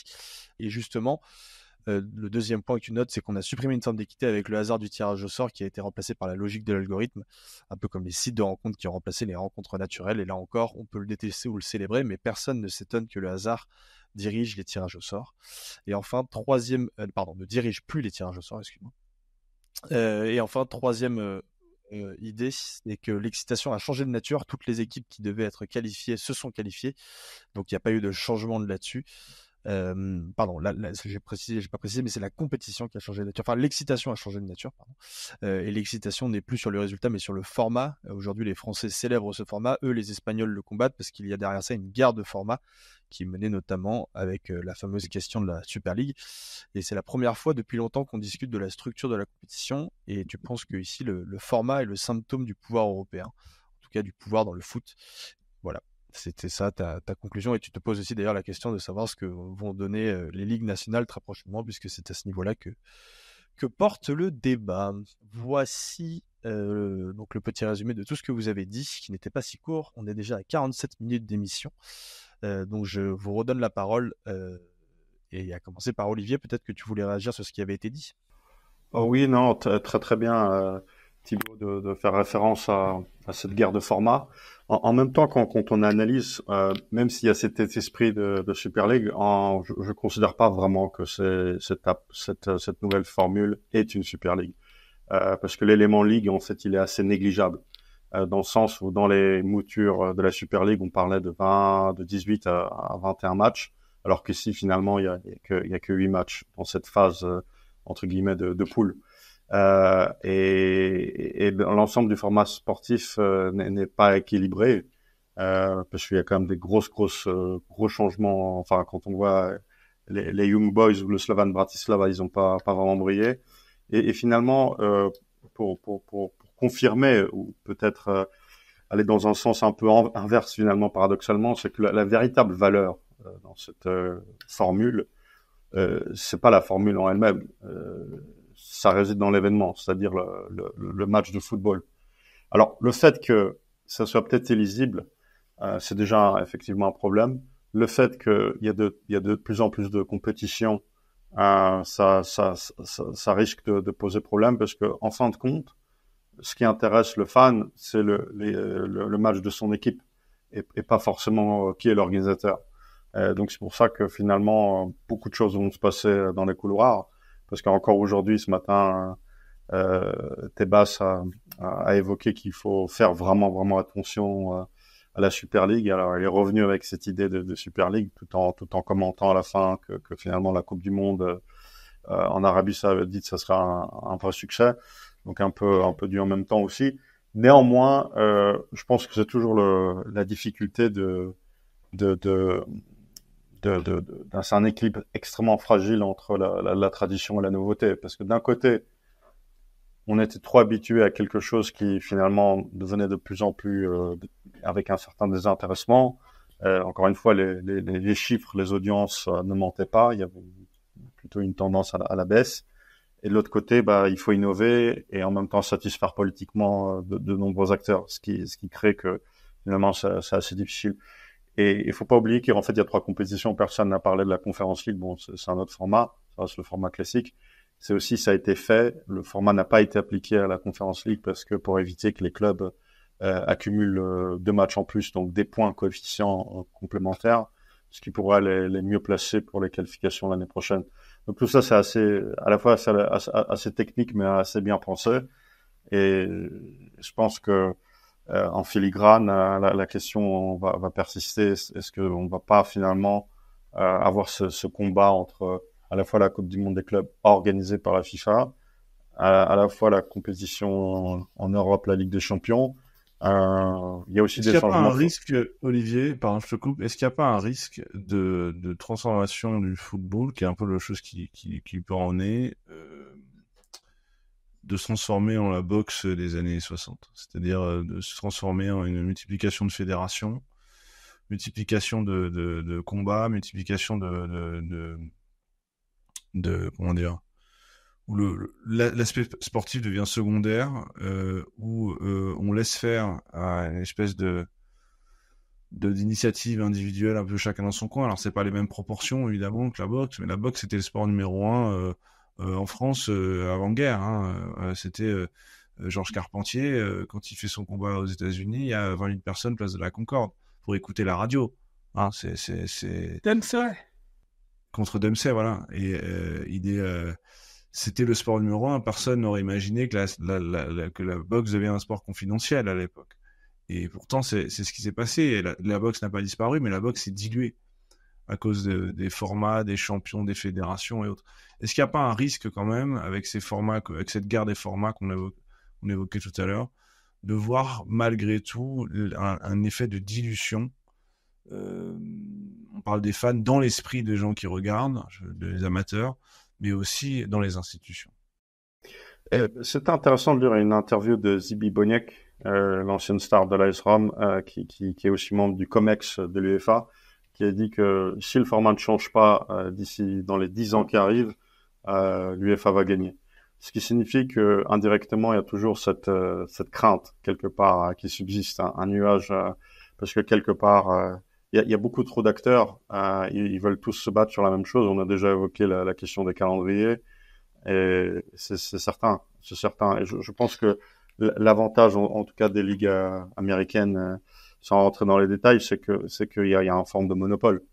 Et justement, le deuxième point que tu notes, c'est qu'on a supprimé une forme d'équité avec le hasard du tirage au sort qui a été remplacé par la logique de l'algorithme, un peu comme les sites de rencontres qui ont remplacé les rencontres naturelles. Et là encore, on peut le détester ou le célébrer, mais personne ne s'étonne que le hasard dirige les tirages au sort. Et enfin, ne dirige plus les tirages au sort, excuse-moi. Et enfin, troisième idée, c'est que l'excitation a changé de nature. Toutes les équipes qui devaient être qualifiées se sont qualifiées, donc il n'y a pas eu de changement de là-dessus. Là, j'ai pas précisé, mais c'est la compétition qui a changé de nature. Enfin, l'excitation a changé de nature, pardon. Et l'excitation n'est plus sur le résultat, mais sur le format. Aujourd'hui, les Français célèbrent ce format. Eux, les Espagnols le combattent parce qu'il y a derrière ça une guerre de format qui est menée notamment avec la fameuse question de la Super League. Et c'est la première fois depuis longtemps qu'on discute de la structure de la compétition. Et tu penses que ici, le format est le symptôme du pouvoir européen, en tout cas du pouvoir dans le foot. Voilà. C'était ça ta conclusion, et tu te poses aussi d'ailleurs la question de savoir ce que vont donner les ligues nationales très prochainement, puisque c'est à ce niveau-là que porte le débat. Voici donc le petit résumé de tout ce que vous avez dit, qui n'était pas si court. On est déjà à 47 minutes d'émission, donc je vous redonne la parole, et à commencer par Olivier, peut-être que tu voulais réagir sur ce qui avait été dit. Oh oui, non, très très bien, Thibaut, de faire référence à cette guerre de format. En même temps, quand on analyse, même s'il y a cet esprit de Super League, je considère pas vraiment que cette nouvelle formule est une Super League, parce que l'élément Ligue, en fait, il est assez négligeable, dans le sens où dans les moutures de la Super League, on parlait de 18 à 21 matchs, alors qu'ici, finalement, il y a que 8 matchs dans cette phase entre guillemets de poule. Et l'ensemble du format sportif n'est pas équilibré, parce qu'il y a quand même des gros changements. Enfin, quand on voit les Young Boys ou le Slovan Bratislava, ils ont pas vraiment brillé. Et finalement, pour confirmer ou peut-être aller dans un sens un peu inverse finalement, paradoxalement, c'est que la véritable valeur dans cette formule, c'est pas la formule en elle-même. Ça réside dans l'événement, c'est-à-dire le match de football. Alors, le fait que ça soit peut-être illisible, c'est déjà effectivement un problème. Le fait qu'il y a de plus en plus de compétitions, ça risque de poser problème, parce que en fin de compte, ce qui intéresse le fan, c'est le match de son équipe, et pas forcément qui est l'organisateur. Donc c'est pour ça que finalement beaucoup de choses vont se passer dans les couloirs, parce qu'encore aujourd'hui, ce matin, Tebas a évoqué qu'il faut faire vraiment attention à la Super League. Alors il est revenu avec cette idée de Super League, tout en commentant à la fin que finalement la Coupe du Monde en Arabie Saoudite, ça sera un vrai succès. Donc un peu dur en même temps aussi. Néanmoins, je pense que c'est toujours la difficulté c'est un équilibre extrêmement fragile entre la tradition et la nouveauté, parce que d'un côté, on était trop habitué à quelque chose qui finalement devenait de plus en plus avec un certain désintéressement. Encore une fois, les chiffres, les audiences ne mentaient pas, il y avait plutôt une tendance à la baisse. Et de l'autre côté, il faut innover et en même temps satisfaire politiquement de nombreux acteurs, ce qui crée que finalement c'est assez difficile. Et il faut pas oublier qu'en fait, il y a 3 compétitions. Personne n'a parlé de la Conference League. Bon, c'est un autre format. Ça reste le format classique. C'est aussi, ça a été fait. Le format n'a pas été appliqué à la Conference League parce que pour éviter que les clubs accumulent 2 matchs en plus, donc des points coefficients complémentaires, ce qui pourra les mieux placer pour les qualifications l'année prochaine. Donc tout ça, c'est à la fois assez technique, mais assez bien pensé. Et je pense que en filigrane, la question va persister. Est-ce qu'on va pas finalement avoir ce combat entre à la fois la Coupe du Monde des clubs organisée par la FIFA, à la fois la compétition en Europe, la Ligue des Champions. Il y a aussi Est-ce des qu'il n'y a pas changements. un risque, Olivier, pardon, je te coupe, est-ce qu'il n'y a pas un risque de transformation du football, qui est un peu la chose qui peut en est, de se transformer en la boxe des années 60, c'est-à-dire de se transformer en une multiplication de fédérations, multiplication de combats, multiplication de comment dire, où l'aspect sportif devient secondaire, où on laisse faire à une espèce d'initiative individuelle, un peu chacun dans son coin. Alors c'est pas les mêmes proportions évidemment que la boxe, mais la boxe c'était le sport numéro 1 en France avant-guerre. C'était Georges Carpentier, quand il fait son combat aux États-Unis, il y a 20 000 personnes place de la Concorde pour écouter la radio. C'est Dempsey. Contre Dempsey, voilà. Et c'était le sport numéro 1. Personne n'aurait imaginé que la boxe devient un sport confidentiel à l'époque. Et pourtant, c'est ce qui s'est passé. Et la boxe n'a pas disparu, mais la boxe s'est diluée à cause des formats, des champions, des fédérations et autres. Est-ce qu'il n'y a pas un risque quand même, avec ces formats, avec cette guerre des formats qu'on évoquait tout à l'heure, de voir malgré tout un effet de dilution? On parle des fans dans l'esprit des gens qui regardent, des amateurs, mais aussi dans les institutions. C'est intéressant de lire une interview de Zibi Boniek, l'ancienne star de l'AS Rome, qui est aussi membre du COMEX de l'UEFA, qui a dit que si le format ne change pas d'ici dans les 10 ans qui arrivent, l'UEFA va gagner. Ce qui signifie que indirectement il y a toujours cette crainte quelque part qui subsiste, un nuage, parce que quelque part il y a beaucoup trop d'acteurs, ils veulent tous se battre sur la même chose. On a déjà évoqué la question des calendriers, et c'est certain. Et je pense que l'avantage, en tout cas des ligues américaines, sans rentrer dans les détails, c'est qu'il y a une forme de monopole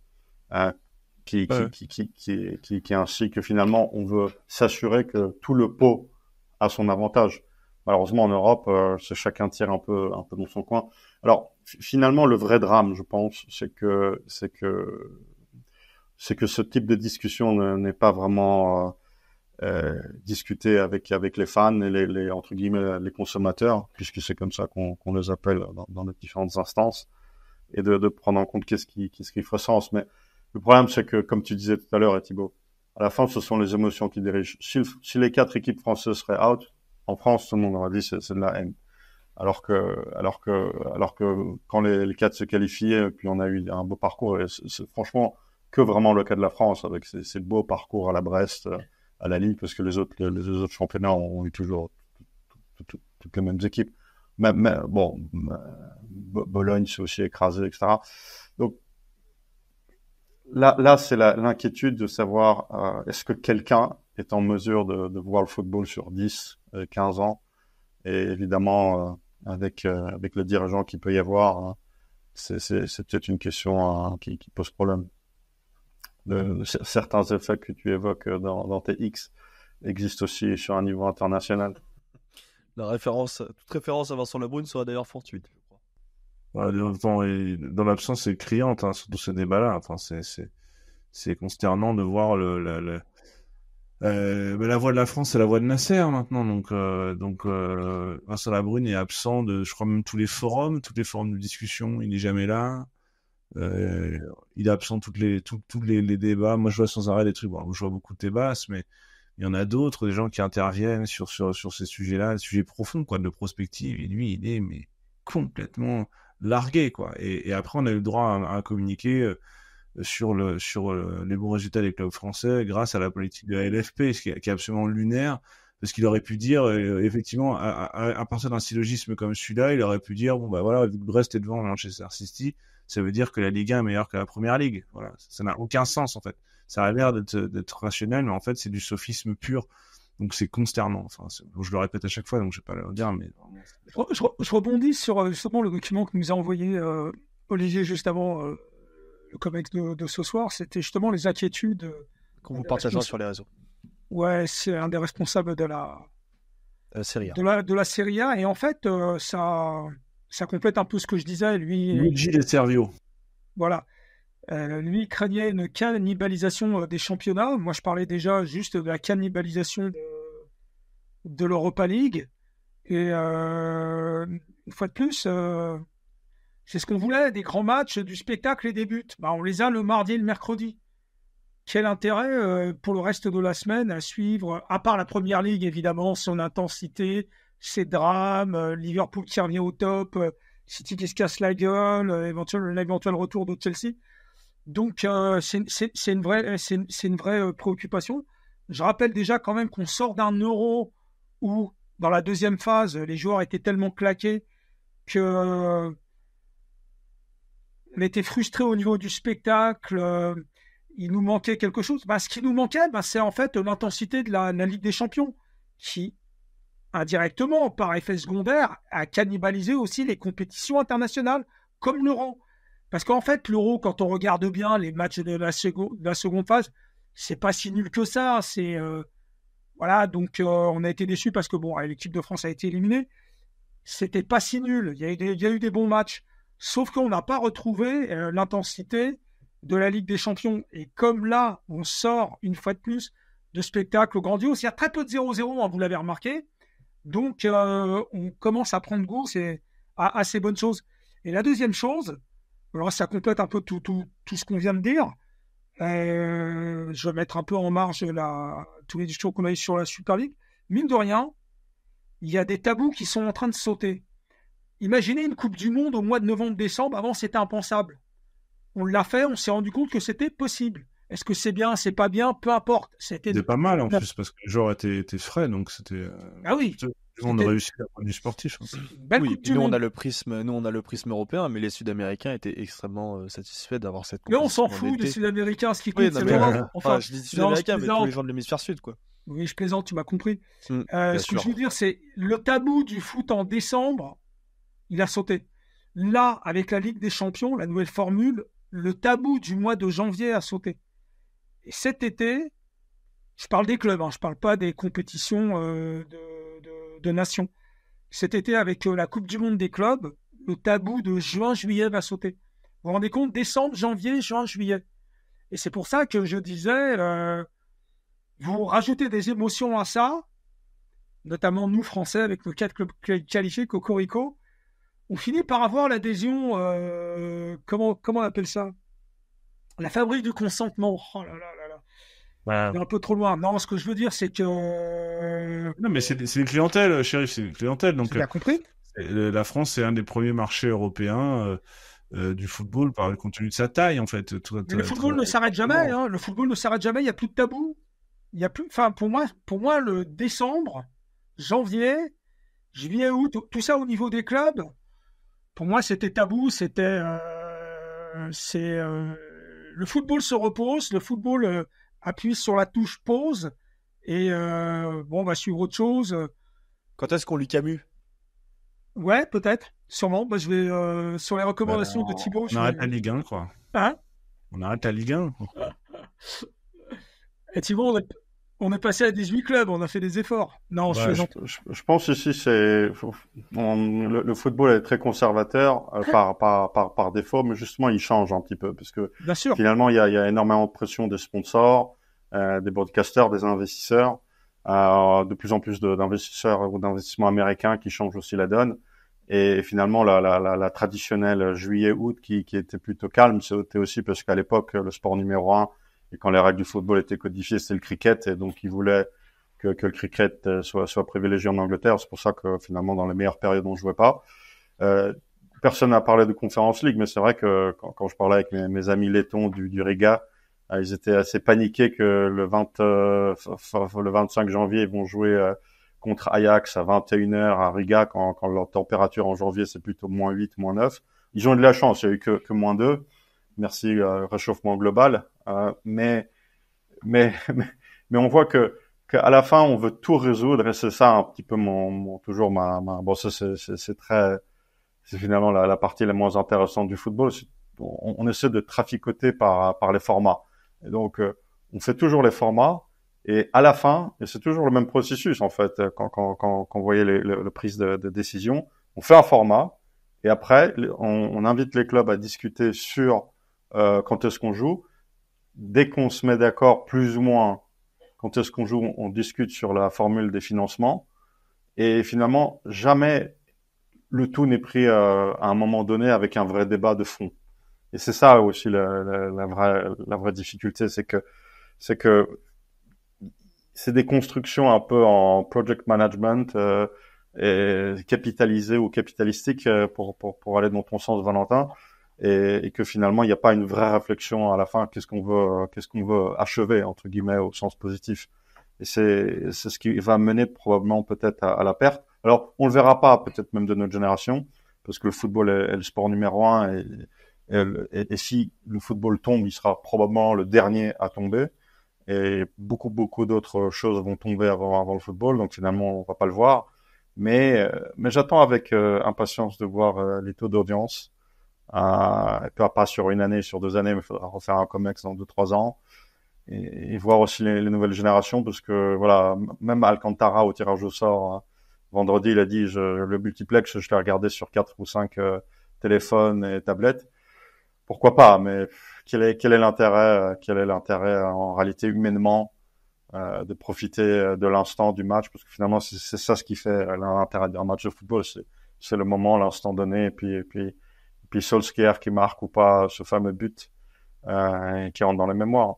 qui est ainsi que finalement on veut s'assurer que tout le pot a son avantage. Malheureusement en Europe, c'est chacun tire un peu dans son coin. Alors finalement le vrai drame, je pense, c'est que ce type de discussion n'est pas vraiment discuté avec les fans et les entre guillemets les consommateurs, puisque c'est comme ça qu'on les appelle dans les différentes instances, et de prendre en compte qu'est-ce qui ferait sens. Mais le problème, c'est que, comme tu disais tout à l'heure, Thibaut, à la fin, ce sont les émotions qui dirigent. Si les 4 équipes françaises seraient out, en France, tout le monde aurait dit c'est de la haine. Alors que quand les 4 se qualifiaient, puis on a eu un beau parcours, et c'est franchement que vraiment le cas de la France, avec ces beaux parcours à la Brest, à la Ligue, parce que les autres championnats ont eu toujours toutes les mêmes équipes. Mais bon, Bologne s'est aussi écrasé, etc. Donc là c'est l'inquiétude de savoir est-ce que quelqu'un est en mesure de voir le football sur 10, 15 ans, et évidemment avec le dirigeant qu'il peut y avoir, c'est peut-être une question qui pose problème. Certains effets que tu évoques dans tes X existent aussi sur un niveau international. Toute référence à Vincent Labrune sera d'ailleurs fortuite, je crois. Dans l'absence, c'est criante, surtout ce débat-là. Enfin, c'est consternant de voir la voix de la France, c'est la voix de Nasser maintenant. Donc Vincent Labrune est absent de, je crois, même tous les forums de discussion. Il n'est jamais là. Il est absent tous les débats. Moi, je vois sans arrêt des trucs. Bon, je vois beaucoup de débats, mais il y en a d'autres, des gens qui interviennent sur ces sujets-là, des sujets profonds, quoi, de prospective. Et lui, il est complètement largué, quoi. Et après, on a eu le droit à un communiqué sur les bons résultats des clubs français grâce à la politique de la LFP, ce qui est absolument lunaire. Parce qu'il aurait pu dire, effectivement, à partir d'un syllogisme comme celui-là, il aurait pu dire, bon, bah voilà, vu que Brest est devant Manchester City, ça veut dire que la Ligue 1 est meilleure que la Première Ligue. Voilà. Ça n'a aucun sens, en fait. Ça a l'air d'être rationnel, mais en fait, c'est du sophisme pur. Donc, c'est consternant. Enfin, je le répète à chaque fois, donc je ne vais pas le dire, mais... Je rebondis sur justement le document que nous a envoyé Olivier juste avant le comex de ce soir. C'était justement les inquiétudes... Qu'on vous partagera sur les réseaux. Ouais, c'est un des responsables de Serie A. de la Serie A. Et en fait, ça complète un peu ce que je disais. Luigi De Servio. Voilà. Lui craignait une cannibalisation des championnats. Moi, je parlais déjà juste de la cannibalisation de l'Europa League. Et une fois de plus, c'est ce qu'on voulait, des grands matchs, du spectacle et des buts. Bah, on les a le mardi et le mercredi. Quel intérêt pour le reste de la semaine à suivre, à part la Première Ligue, évidemment, son intensité, ses drames, Liverpool qui revient au top, City qui se casse la gueule, l'éventuel retour de Chelsea. Donc, c'est une vraie préoccupation. Je rappelle déjà quand même qu'on sort d'un Euro où, dans la deuxième phase, les joueurs étaient tellement claqués que on était frustrés au niveau du spectacle. Il nous manquait quelque chose. Ce qui nous manquait, c'est en fait l'intensité de la Ligue des Champions qui, indirectement, par effet secondaire, a cannibalisé aussi les compétitions internationales, comme l'Euro. Parce qu'en fait, l'Euro, quand on regarde bien les matchs de la seconde phase, c'est pas si nul que ça. Voilà, donc on a été déçus parce que l'équipe de France a été éliminée. C'était pas si nul. Il y a eu des bons matchs. Sauf qu'on n'a pas retrouvé l'intensité de la Ligue des Champions. Et comme là, on sort une fois de plus de spectacles grandioses, il y a très peu de 0-0, vous l'avez remarqué. Donc, on commence à prendre goût à ces bonnes choses. Et la deuxième chose, alors ça complète un peu tout ce qu'on vient de dire. Je vais mettre un peu en marge tous les discours qu'on a eu sur la Super League. Mine de rien, il y a des tabous qui sont en train de sauter. Imaginez une Coupe du Monde au mois de novembre-décembre. Avant, c'était impensable. On l'a fait, on s'est rendu compte que c'était possible. Est-ce que c'est bien, c'est pas bien, peu importe. C'était pas mal en plus parce que les joueurs étaient frais, donc c'était. Ah oui. On a réussi à prendre du sportif. Oui, puis nous on a le prisme européen, mais les Sud-Américains étaient extrêmement satisfaits d'avoir cette compétition. Mais on s'en fout des Sud-Américains, ce qui compte, c'est l'Europe. Enfin, je dis Sud-Américains, mais tous les gens de l'hémisphère sud, quoi. Oui, je plaisante, tu m'as compris. Ce que je veux dire, c'est le tabou du foot en décembre, il a sauté. Là, avec la Ligue des Champions, la nouvelle formule, le tabou du mois de janvier a sauté. Et cet été, je parle des clubs, je parle pas des compétitions de nations. Cet été, avec la Coupe du Monde des clubs, le tabou de juin-juillet va sauter. Vous vous rendez compte? Décembre, janvier, juin, juillet. Et c'est pour ça que je disais, vous rajoutez des émotions à ça, notamment nous, Français, avec nos 4 clubs qualifiés, Cocorico, on finit par avoir l'adhésion, comment on appelle ça? La fabrique du consentement. Oh là là là là. Ouais. C'est un peu trop loin. Non, ce que je veux dire, c'est que... Non, mais c'est une clientèle, Chérif, c'est une clientèle. Donc, tu l'as compris? La France, c'est un des premiers marchés européens du football, compte tenu de sa taille, en fait. Mais le football ne s'arrête jamais. Le football ne s'arrête jamais. Il n'y a plus de tabou. Il y a plus... Enfin, pour moi, le décembre, janvier, juillet, août, tout ça au niveau des clubs, pour moi, c'était tabou. C'était... le football se repose. Le football appuie sur la touche pause. Et on va suivre autre chose. Quand est-ce qu'on lui Camus? Ouais, peut-être. Sûrement. Je vais sur les recommandations de Thibaut. On arrête la Ligue 1, quoi. Hein? On arrête la Ligue 1. Et Thibaut, on est passé à 18 clubs. On a fait des efforts. Non, je pense ici, le football est très conservateur par défaut, mais justement, il change un petit peu parce que bien sûr. Finalement, il y a énormément de pression des sponsors, des broadcasters, des investisseurs, de plus en plus d'investisseurs ou d'investissements américains qui changent aussi la donne. Et finalement, la traditionnelle juillet-août qui était plutôt calme, c'était aussi parce qu'à l'époque, le sport numéro 1, et quand les règles du football étaient codifiées, c'était le cricket, et donc ils voulaient que le cricket soit privilégié en Angleterre. C'est pour ça que finalement, dans les meilleures périodes, on jouait pas. Personne n'a parlé de Conference League, mais c'est vrai que quand je parlais avec mes amis lettons du Riga, ils étaient assez paniqués que le 25 janvier, ils vont jouer contre Ajax à 21h à Riga quand leur température en janvier, c'est plutôt -8, -9. Ils ont eu de la chance, il y a eu que -2. Merci, réchauffement global. Mais on voit qu'à la fin, on veut tout résoudre, et c'est ça un petit peu toujours bon, ça c'est finalement la partie la moins intéressante du football. On essaie de traficoter par les formats. Et donc, on fait toujours les formats, Et à la fin, et c'est toujours le même processus en fait, quand vous voyez le prise de décision, on fait un format et après on invite les clubs à discuter sur quand est-ce qu'on joue. Dès qu'on se met d'accord plus ou moins quand est-ce qu'on joue, on discute sur la formule des financements et finalement jamais le tout n'est pris à un moment donné avec un vrai débat de fond. Et c'est ça aussi la vraie difficulté, c'est que c'est des constructions un peu en project management et capitalisées ou capitalistiques pour aller dans ton sens, Valentin, et que finalement il n'y a pas une vraie réflexion à la fin. Qu'est-ce qu'on veut achever entre guillemets au sens positif. Et c'est ce qui va mener probablement peut-être à la perte. Alors on le verra pas peut-être même de notre génération parce que le football est le sport numéro 1 et si le football tombe, il sera probablement le dernier à tomber. Et beaucoup d'autres choses vont tomber avant le football, donc finalement on va pas le voir. Mais j'attends avec impatience de voir les taux d'audience. Et pas sur une année, sur 2 années, mais il faudra refaire un COMEX dans 2-3 ans et voir aussi les nouvelles générations, parce que voilà, même Alcantara au tirage au sort vendredi, il a dit le multiplex, je l'ai regardé sur 4 ou 5 téléphones et tablettes. Pourquoi pas, mais quel est l'intérêt en réalité humainement de profiter de l'instant du match, parce que finalement c'est ça ce qui fait l'intérêt d'un match de football, c'est le moment, l'instant donné, et puis Solskjaer qui marque ou pas ce fameux but qui rentre dans les mémoires.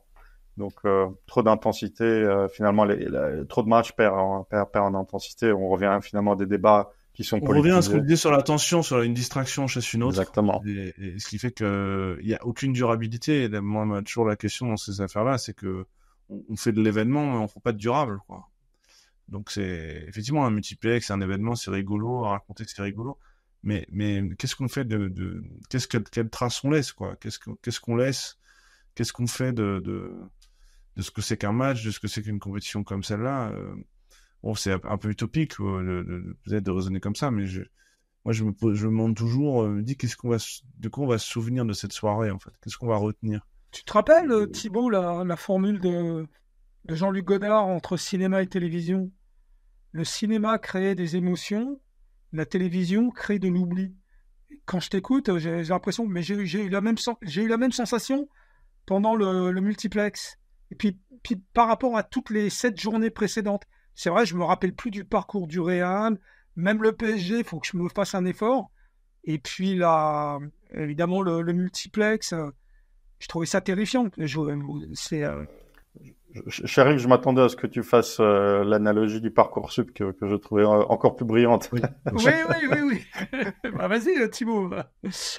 Donc trop d'intensité, finalement trop de matchs perd en intensité. On revient finalement à des débats qui sont politisés. On revient à ce qu'on disait sur l'attention, sur une distraction chasse une autre. Exactement. Et ce qui fait que il y a aucune durabilité. Et moi, toujours la question dans ces affaires-là, c'est que on fait de l'événement, mais on fait pas de durable, quoi. Donc c'est effectivement un multiplex, un événement, c'est rigolo, à raconter c'est rigolo. Mais qu'est-ce qu'on fait quelle trace on laisse, quoi? Qu'est-ce qu'on laisse? Qu'est-ce qu'on fait de ce que c'est qu'un match, de ce que c'est qu'une compétition comme celle-là? Bon, c'est un peu utopique peut-être de raisonner comme ça, mais moi je me demande toujours, me dis de quoi on va se souvenir de cette soirée en fait, qu'est-ce qu'on va retenir. Tu te rappelles, Thibaut, la formule de Jean-Luc Godard entre cinéma et télévision? Le cinéma crée des émotions, la télévision crée de l'oubli. Quand je t'écoute, j'ai l'impression, mais j'ai eu la même sensation pendant le multiplex. Et puis par rapport à toutes les 7 journées précédentes. C'est vrai, je me rappelle plus du parcours du Real, même le PSG, il faut que je me fasse un effort. Et puis là, évidemment, le multiplex, je trouvais ça terrifiant. Chérif, je m'attendais à ce que tu fasses l'analogie du Parcoursup que je trouvais encore plus brillante. Oui. Oui. Bah, vas-y, Thibaut.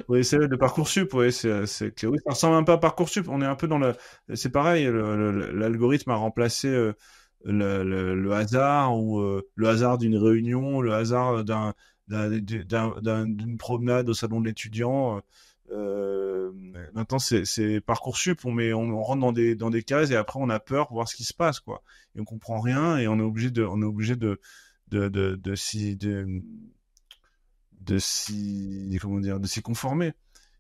Oui, c'est le Parcoursup, oui, oui, ça ressemble un peu à Parcoursup. On est un peu c'est pareil, l'algorithme a remplacé le hasard ou le hasard d'une réunion, le hasard d'une promenade au salon de l'étudiant. Maintenant c'est Parcoursup, on rentre dans des cases et après on a peur pour voir ce qui se passe, quoi, et on comprend rien et on est obligé de s'y conformer,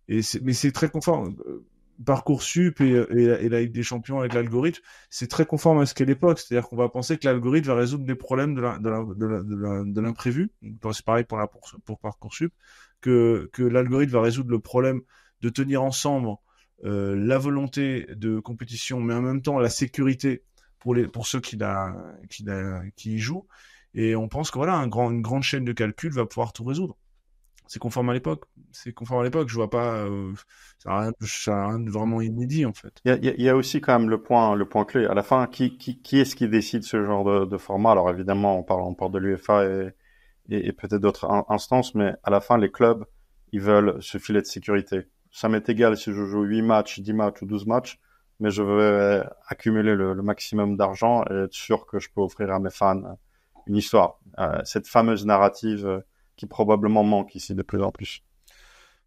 mais c'est très conforme. Parcoursup et la Ligue des Champions avec l'algorithme, c'est très conforme à ce qu'est l'époque, c'est-à-dire qu'on va penser que l'algorithme va résoudre des problèmes de l'imprévu. C'est pareil pour Parcoursup, que l'algorithme va résoudre le problème de tenir ensemble la volonté de compétition, mais en même temps la sécurité pour ceux qui y jouent. Et on pense que voilà, une grande chaîne de calcul va pouvoir tout résoudre. C'est conforme à l'époque. Je vois pas, ça a rien de vraiment inédit, en fait. Il y a aussi quand même le point clé. À la fin, qui est-ce qui décide ce genre de format? Alors évidemment, on parle de l'UEFA et peut-être d'autres instances, mais à la fin, les clubs, ils veulent ce filet de sécurité. Ça m'est égal si je joue 8 matchs, 10 matchs ou 12 matchs, mais je veux accumuler le maximum d'argent et être sûr que je peux offrir à mes fans une histoire. Cette fameuse narrative qui probablement manque ici de plus en plus.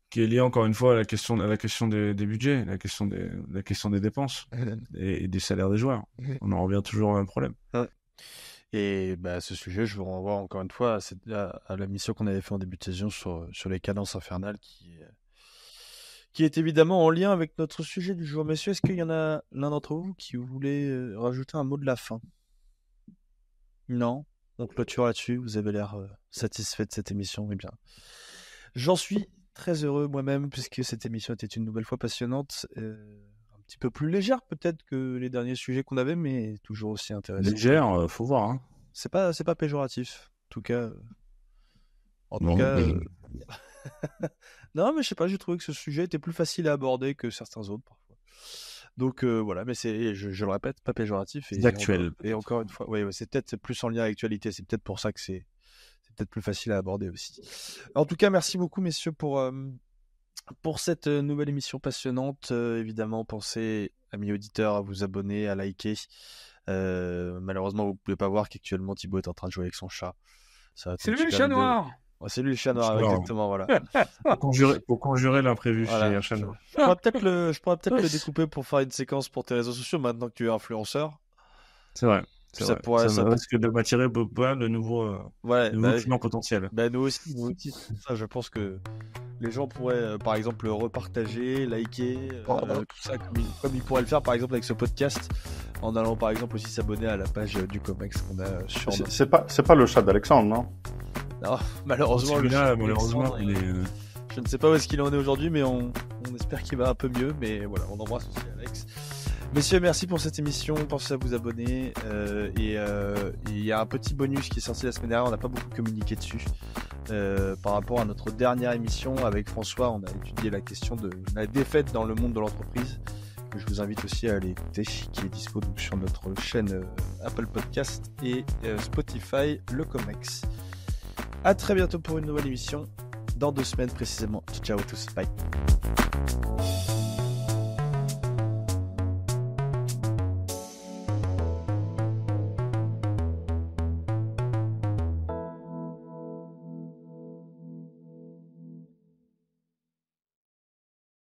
Qui est liée encore une fois à la question des budgets, la question des dépenses et des salaires des joueurs. On en revient toujours au même problème. Et à ce sujet, je vous renvoie encore une fois à la mission qu'on avait fait en début de saison sur les cadences infernales qui qui est évidemment en lien avec notre sujet du jour. Messieurs, est-ce qu'il y en a l'un d'entre vous qui voulait rajouter un mot de la fin? Non? On clôture là-dessus, vous avez l'air satisfait de cette émission. Eh bien, j'en suis très heureux moi-même, puisque cette émission était une nouvelle fois passionnante, un petit peu plus légère peut-être que les derniers sujets qu'on avait, mais toujours aussi intéressant. Légère, faut voir. Hein. C'est pas péjoratif, en tout cas. Non, Non, mais je sais pas, j'ai trouvé que ce sujet était plus facile à aborder que certains autres parfois. Donc voilà, mais je le répète, pas péjoratif. C'est actuel. Et encore une fois, ouais, c'est peut-être plus en lien avec l'actualité, c'est peut-être pour ça que c'est peut-être plus facile à aborder aussi. En tout cas, merci beaucoup messieurs pour cette nouvelle émission passionnante. Évidemment, pensez, amis auditeurs, à vous abonner, à liker. Malheureusement, vous pouvez pas voir qu'actuellement Thibaut est en train de jouer avec son chat. C'est lui le chat noir. Ouais, c'est lui le chat noir, exactement, voilà. Pour conjurer l'imprévu Voilà. chez un chat noir. Je pourrais peut-être le découper pour faire une séquence pour tes réseaux sociaux maintenant que tu es influenceur. C'est vrai. Ça risque de m'attirer pas de nouveaux clients potentiels. Nous aussi. Ça, je pense que les gens pourraient, par exemple, repartager, liker, tout ça, comme ils pourraient le faire, par exemple, avec ce podcast, en allant, par exemple, aussi s'abonner à la page du Comex qu'on a sur. C'est pas le chat d'Alexandre, non? Non, malheureusement, il est. Je ne sais pas où est-ce qu'il en est aujourd'hui, mais on espère qu'il va un peu mieux. Mais voilà, on embrasse aussi Alex. Messieurs, merci pour cette émission. Pensez à vous abonner. Et il y a un petit bonus qui est sorti la semaine dernière. On n'a pas beaucoup communiqué dessus. Par rapport à notre dernière émission avec François, on a étudié la question de la défaite dans le monde de l'entreprise, que je vous invite aussi à aller écouter, qui est dispo donc sur notre chaîne Apple Podcast et Spotify, le Comex. À très bientôt pour une nouvelle émission, dans 2 semaines précisément. Ciao à tous, bye.